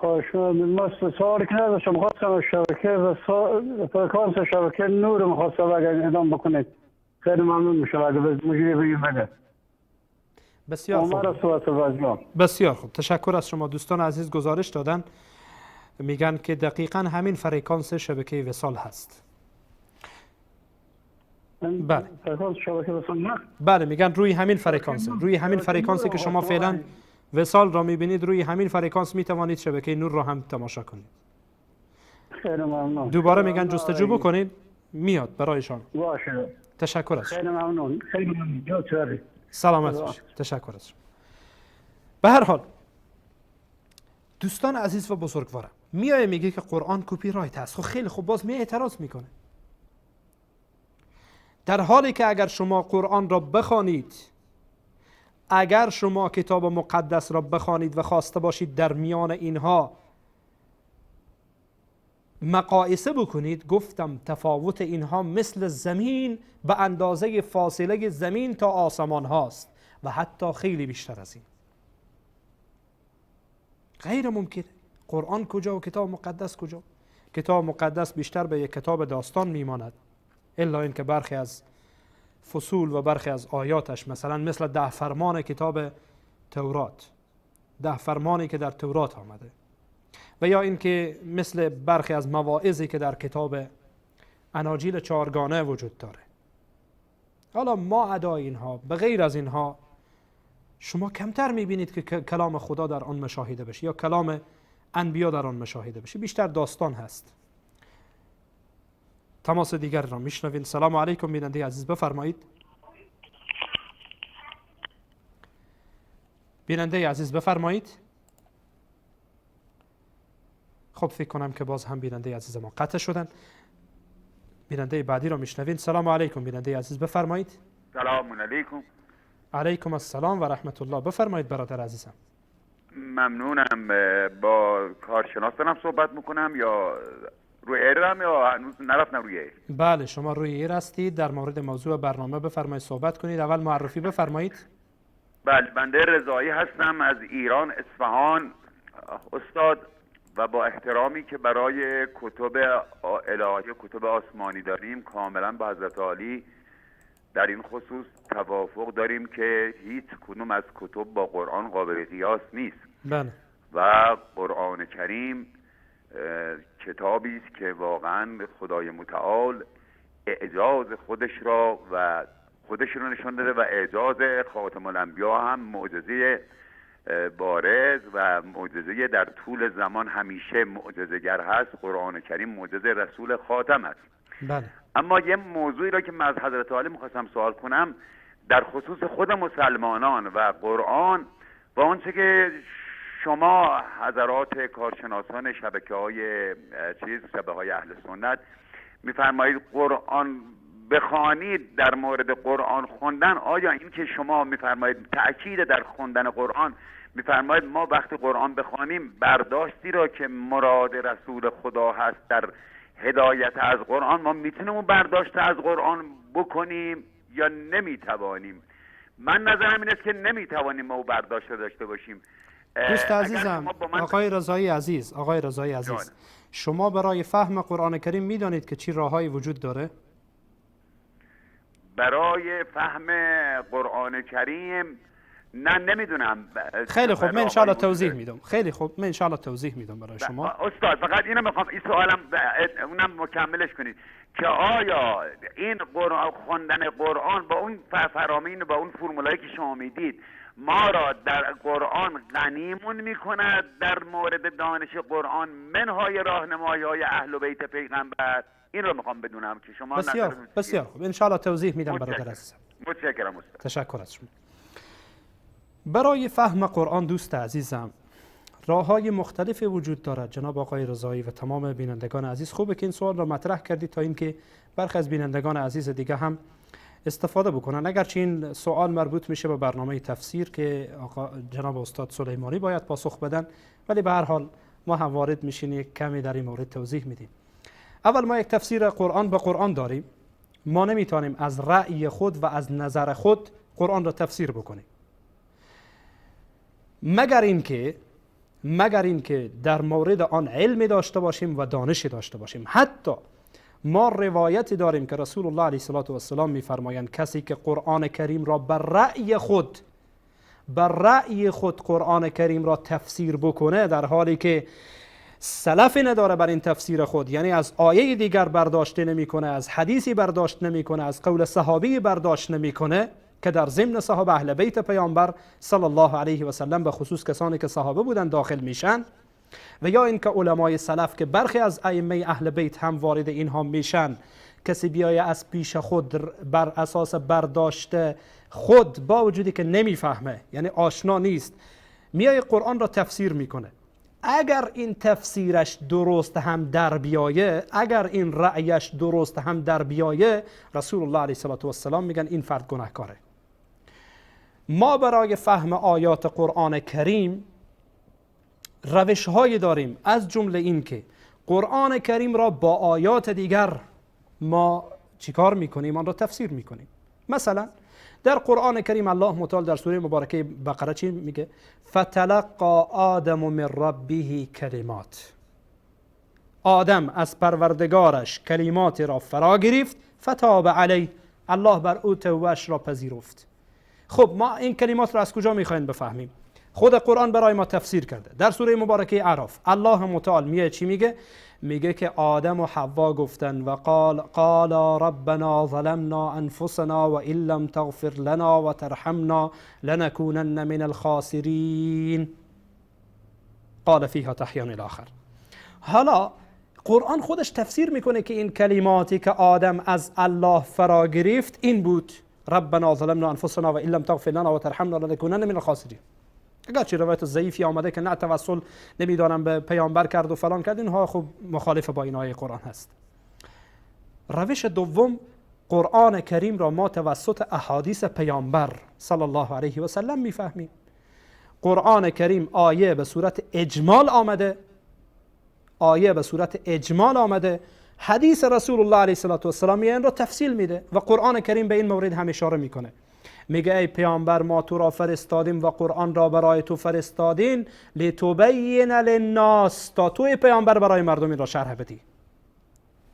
S8: خواهش ما سوالی که نداشتم، خواستم شبکه فرکانس شبکه نور می‌خواستم اگر ادامه بکنید خیلی ممنون میشم اگر مجری بگیم بده.
S1: بسیار خوب، بسیار خوب، تشکر از شما. دوستان عزیز گزارش دادن، میگن که دقیقاً همین فرکانس شبکه وصال هست. بله
S8: فرکانس شبکه وصال نه؟
S1: بله میگن روی همین فرکانس، روی همین فرکانسی که شما فعلا وصال را میبینید، روی همین فرکانس میتوانید شبکه نور را هم تماشا کنید.
S8: خیلی ممنون.
S1: دوباره میگن جستجو بکنید، میاد برایشان.
S8: باشه.
S1: تشکر از شما.
S8: خیلی ممنون. خیلی ممنون. جا چاری.
S1: سلامت باشید. تشکر از شما. به هر حال دوستان عزیز و بزرگوارم، میایه میگه که قرآن کپی رایت است. خب خیلی خوب، باز می اعتراض میکنه. در حالی که اگر شما قرآن را بخوانید، اگر شما کتاب مقدس را بخوانید و خواسته باشید در میان اینها مقایسه بکنید، گفتم تفاوت اینها مثل زمین به اندازه فاصله زمین تا آسمان هاست و حتی خیلی بیشتر از این. غیر ممکنه. قرآن کجا و کتاب مقدس کجا؟ کتاب مقدس بیشتر به یک کتاب داستان میماند، الا اینکه برخی از فصول و برخی از آیاتش، مثلا مثل 10 فرمان کتاب تورات، 10 فرمانی که در تورات آمده، و یا اینکه مثل برخی از مواعظی که در کتاب اناجیل 4گانه وجود داره. حالا ما ادای اینها، به غیر از اینها شما کمتر میبینید که کلام خدا در آن مشاهده بشه یا کلام انبیا در آن مشاهده بشه، بیشتر داستان هست. تماس دیگر را میشنوین. سلام علیکم بیننده عزیز، بفرمایید. بیننده عزیز بفرمایید. خب فکر کنم که باز هم بیننده عزیز ما قطع شدن. بیننده بعدی را میشنوین. سلام علیکم بیننده عزیز، بفرمایید.
S9: سلام علیکم.
S1: علیکم السلام و رحمت الله. بفرمایید برادر عزیزم.
S9: ممنونم. با کارشناس دارم صحبت میکنم یا روی ایرم یا هنوز نرفتم روی ایر؟
S1: بله شما روی ایر هستید. در مورد موضوع برنامه بفرمایید صحبت کنید. اول معرفی بفرمایید.
S9: بله بنده رضایی هستم از ایران اصفهان استاد، و با احترامی که برای کتب الهی کتب آسمانی داریم کاملا با حضرت عالی در این خصوص توافق داریم که هیچ کدوم از کتب با قرآن قابل قیاس نیست.
S1: بله.
S9: و قرآن کریم کتابی است که واقعا خدای متعال اعجاز خودش را و خودش رو نشان داده و اعجاز خاتم الانبیا هم معجزه بارز و معجزه در طول زمان همیشه معجزه‌گر هست. قرآن کریم معجزه رسول خاتم است.
S1: بله.
S9: اما یه موضوعی را که من از حضرت عالی میخواستم سوال کنم در خصوص خود مسلمانان و قرآن و آنچه که شما حضرات کارشناسان شبکه‌های شبکه‌های اهل سنت میفرمایید قرآن بخوانید. در مورد قرآن خوندن آیا این که شما میفرمایید تأکید در خوندن قرآن، میفرمایید ما وقتی قرآن بخوانیم برداشتی را که مراد رسول خدا هست در هدایت از قرآن ما میتونیم اون برداشت از قرآن بکنیم یا نمیتوانیم؟ من نظرم این است که نمیتوانیم ما اون برداشت داشته باشیم.
S1: دوست عزیزم آقای رضایی عزیز، شما برای فهم قرآن کریم میدانید که چی راههایی وجود داره؟
S9: برای فهم قرآن کریم نه نمیدونم.
S1: خیلی خوب، من انشاءالله توضیح میدم. خیلی خوب، من انشاءالله توضیح میدم برای شما.
S9: استاد فقط اینو میخوام این سوالم اونم مکملش کنید که آیا این خوندن قرآن با اون فرامین با اون فرمولایی که شما میدید ما را در قرآن غنیمون میکند در مورد دانش قرآن منهای راهنمایی‌های اهل بیت پیغمبر؟ این رو میخوام بدونم که شما
S1: بسیار خوب، انشاءالله توضیح میدم برادر عزیزم.
S9: متشکرم استاد.
S1: تشکر از شما. برای فهم قرآن دوست عزیزم راه‌های مختلفی وجود دارد. جناب آقای رضایی و تمام بینندگان عزیز، خوبه که این سوال را مطرح کردید تا اینکه برخی از بینندگان عزیز دیگه هم استفاده بکنن. اگرچه این سوال مربوط میشه به برنامه تفسیر که جناب استاد سلیمانی باید پاسخ بدن، ولی به هر حال ما هم وارد میشیم یک کمی در این مورد توضیح میدیم. اول ما یک تفسیر قرآن به قرآن داریم. ما نمیتونیم از رأی خود و از نظر خود قرآن را تفسیر بکنیم مگر اینکه در مورد آن علم داشته باشیم و دانش داشته باشیم. حتی ما روایتی داریم که رسول الله علیه السلام میفرمایند کسی که قرآن کریم را بر رأی خود قرآن کریم را تفسیر بکنه، در حالی که سلفی نداره بر این تفسیر خود، یعنی از آیه دیگر برداشت نمیکنه، از حدیثی برداشت نمیکنه، از قول صحابی برداشت نمیکنه که در ضمن صحابه اهل بیت پیامبر صلی الله علیه و سلم به خصوص کسانی که صحابه بودن داخل میشن، و یا اینکه علمای سلف که برخی از ائمه اهل بیت هم وارد اینها میشن کسی بیای از پیش خود بر اساس برداشت خود، با وجودی که نمیفهمه، یعنی آشنا نیست، میای قرآن را تفسیر میکنه، اگر این تفسیرش درست هم در بیایه، اگر این رأیش درست هم در بیایه، رسول الله علیه السلام میگن این فرد گناهکاره. ما برای فهم آیات قرآن کریم روش هایی داریم، از جمله این که قرآن کریم را با آیات دیگر ما چیکار میکنیم؟ آن را تفسیر میکنیم. مثلا در قرآن کریم الله متعال در سوره مبارکه بقره چی میگه؟ فتلقى آدم من ربه کلمات. آدم از پروردگارش کلماتی را فرا گرفت، فتاب علیه، الله بر او توبه‌اش را پذیرفت. خب ما این کلمات را از کجا میخوایم بفهمیم؟ خود قرآن برای ما تفسیر کرده. در سوره مبارکه اعراف الله متعال میگه چی میگه؟ میگه که آدم و حوا گفتن و قال ربنا ظلمنا انفسنا و ان لم تغفر لنا و ترحمنا لنكونن من الخاسرین قال فیها تحیان الاخر. حالا قرآن خودش تفسیر میکنه که این کلماتی که آدم از الله فرا گرفت این بود: ربنا ظلمنا انفسنا و ان لم تغفر لنا و ترحمنا لنكونن من الخاسرین. اگرچه روایت ضعیفی آمده که نه توسل نمیدانم به پیامبر کرد و فلان کرد، اینها خب مخالف با این آیه قرآن هست. روش دوم، قرآن کریم را ما توسط احادیث پیامبر صلی الله علیه و سلم میفهمیم. قرآن کریم آیه به صورت اجمال آمده، حدیث رسول الله علیه السلام این را تفصیل میده و قرآن کریم به این مورد هم اشاره میکنه. میگه ای پیامبر ما تو را فرستادیم و قرآن را برای تو فرستادیم لتبین للناس، تا توی پیامبر برای مردم این را شرح بدی،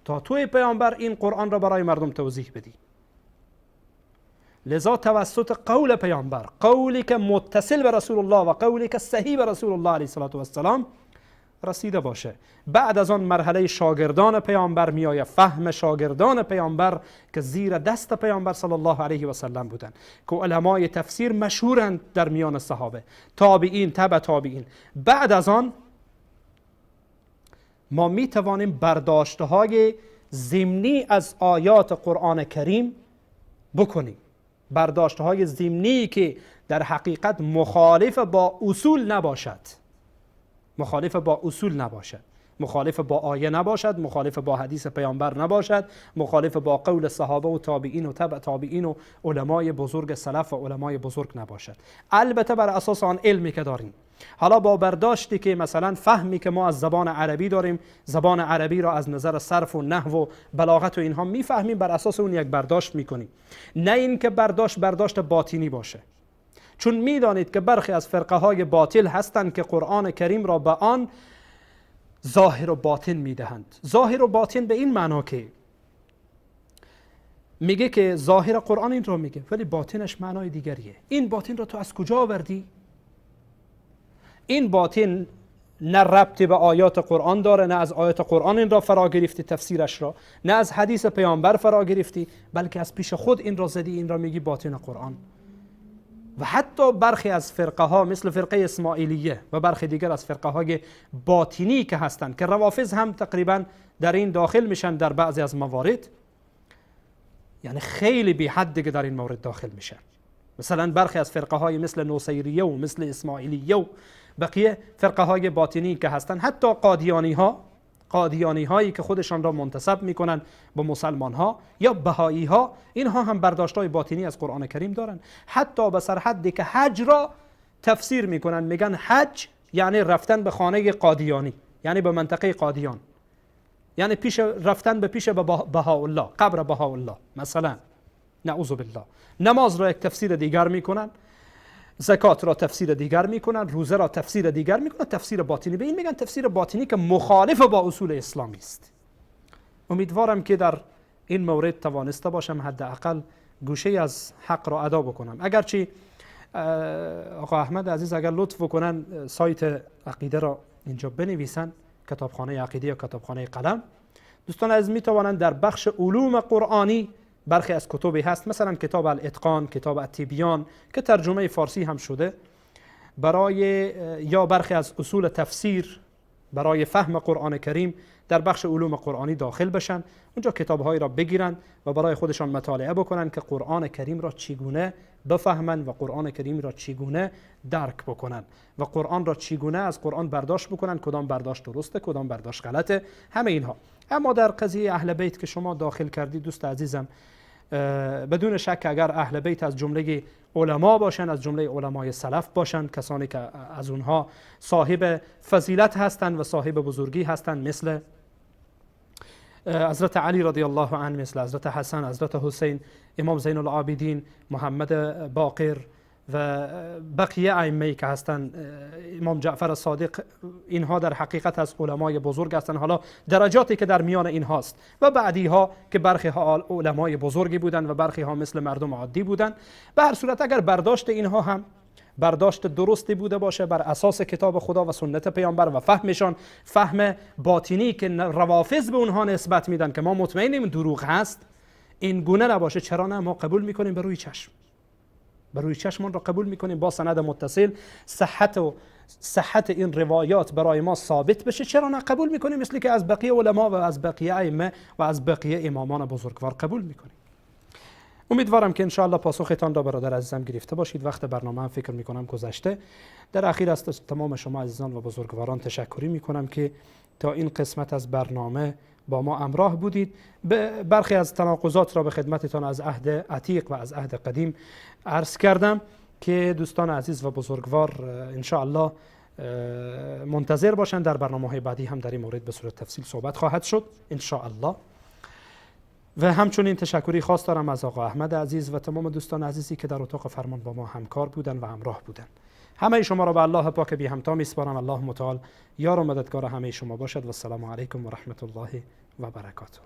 S1: تا توی پیامبر این قرآن را برای مردم توضیح بدی. لذا توسط قول پیامبر، قولی که متصل به رسول الله و قولی که صحیح به رسول الله علیه السلام رسیده باشه. بعد از آن مرحله شاگردان پیامبر میآید، فهم شاگردان پیامبر که زیر دست پیامبر صلی الله علیه و سلم بودند، که علمای تفسیر مشهورند در میان صحابه، تابعین، تبع تابعین. بعد از آن ما می توانیم برداشت‌های ضمنی از آیات قرآن کریم بکنیم، برداشت‌های ضمنی که در حقیقت مخالف با اصول نباشد، مخالف با آیه نباشد، مخالف با حدیث پیامبر نباشد، مخالف با قول صحابه و تابعین و تبع تابعین و علمای بزرگ سلف و علمای بزرگ نباشد. البته بر اساس آن علمی که داریم. حالا با برداشتی که مثلا فهمی که ما از زبان عربی داریم، زبان عربی را از نظر صرف و نحو و بلاغت و اینها میفهمیم، بر اساس اون یک برداشت میکنیم، نه اینکه برداشت باطنی باشه. چون میدانید که برخی از فرقه های باطل هستند که قرآن کریم را به آن ظاهر و باطن میدهند. ظاهر و باطن به این معنا که میگه که ظاهر قرآن این را میگه ولی باطنش معنای دیگریه. این باطن را تو از کجا آوردی؟ این باطن نه ربطی به آیات قرآن داره، نه از آیات قرآن این را فرا گرفتی تفسیرش را، نه از حدیث پیامبر فرا گرفتی، بلکه از پیش خود این را زدی، این را میگی باطن قرآن. و حتی برخی از فرقه ها مثل فرقه اسماعیلیه و برخی دیگر از فرقه های باطنی که هستند که روافض هم تقریبا در این داخل میشن در بعضی از موارد، یعنی خیلی بی حد دیگه در این مورد داخل میشن. مثلا برخی از فرقه های مثل نوسیریه و مثل اسماعیلیه و بقیه فرقه های باطنی که هستند، حتی قادیانی هایی که خودشان را منتسب میکنن به مسلمان ها یا بهایی ها، اینها هم برداشت های باطنی از قرآن کریم دارن، حتی به سر حدی که حج را تفسیر میکنن، میگن حج یعنی رفتن به خانه قادیانی، یعنی به منطقه قادیان، یعنی رفتن به پیش بهاءالله، قبر بهاءالله مثلا، نعوذ بالله. نماز را یک تفسیر دیگر میکنن، زکات را تفسیر دیگر میکنن، روزه را تفسیر دیگر میکنن، تفسیر باطنی. به این میگن تفسیر باطنی که مخالف با اصول اسلامی است. امیدوارم که در این مورد توانسته باشم حداقل گوشه از حق را ادا بکنم. اگرچه آقا احمد عزیز اگر لطف بکنن سایت عقیده را اینجا بنویسن، کتابخانه عقیده یا کتابخانه قلم، دوستان عزیز میتوانند در بخش علوم قرآنی برخی از کتبی هست، مثلا کتاب الاتقان، کتاب التبیان که ترجمه فارسی هم شده، برای یا برخی از اصول تفسیر برای فهم قرآن کریم در بخش علوم قرآنی داخل بشن، اونجا کتاب‌هایی را بگیرن و برای خودشان مطالعه بکنن که قرآن کریم را چگونه بفهمن و قرآن کریم را چگونه درک بکنن و قرآن را چگونه از قرآن برداشت بکنن، کدام برداشت درسته، کدام برداشت غلطه، همه اینها. اما در قضیه اهل بیت که شما داخل کردید دوست عزیزم، بدون شک اگر اهل بیت از جمله علما باشن، از جمله علمای سلف باشن، کسانی که از اونها صاحب فضیلت هستند و صاحب بزرگی هستند، مثل حضرت علی رضی الله عنه، مثل حضرت حسن، حضرت حسین، امام زین العابدین، محمد باقر و بقیه ائمه که هستند، امام جعفر صادق، اینها در حقیقت از علمای بزرگ هستند. حالا درجاتی که در میان اینهاست و بعدی ها که برخی ها علمای بزرگی بودند و برخی ها مثل مردم عادی بودند. به هر صورت اگر برداشت اینها هم برداشت درستی بوده باشه بر اساس کتاب خدا و سنت پیامبر و فهمشان فهم باطنی که روافض به اونها نسبت میدن که ما مطمئنیم دروغ هست، این گونه نباشه، چرا نه، ما قبول میکنیم به روی چشم، به روی چشمان را قبول میکنیم با سند متصل، صحت این روایات برای ما ثابت بشه، چرا نه قبول میکنیم، مثل که از بقیه علما و از بقیه ائمه و از بقیه امامان بزرگوار قبول میکنیم. امیدوارم که انشاءالله پاسختان را برادر عزیزم گرفته باشید. وقت برنامه هم فکر میکنم گذشته. در اخیر از تمام شما عزیزان و بزرگواران تشکری میکنم که تا این قسمت از برنامه با ما همراه بودید. برخی از تناقضات را به خدمتتان از عهد عتیق و از عهد قدیم عرض کردم که دوستان عزیز و بزرگوار انشاءالله منتظر باشند. در برنامه‌های بعدی هم در این مورد به صورت تفصیل صحبت خواهد شد انشاءالله. و همچنین تشکری خاص دارم از آقا احمد عزیز و تمام دوستان عزیزی که در اتاق فرمان با ما همکار بودن و همراه بودن. همه شما را به الله پاک بی همتا میسپارم. الله متعال یار و مددگار همه شما باشد و السلام علیکم و رحمت الله و برکاته.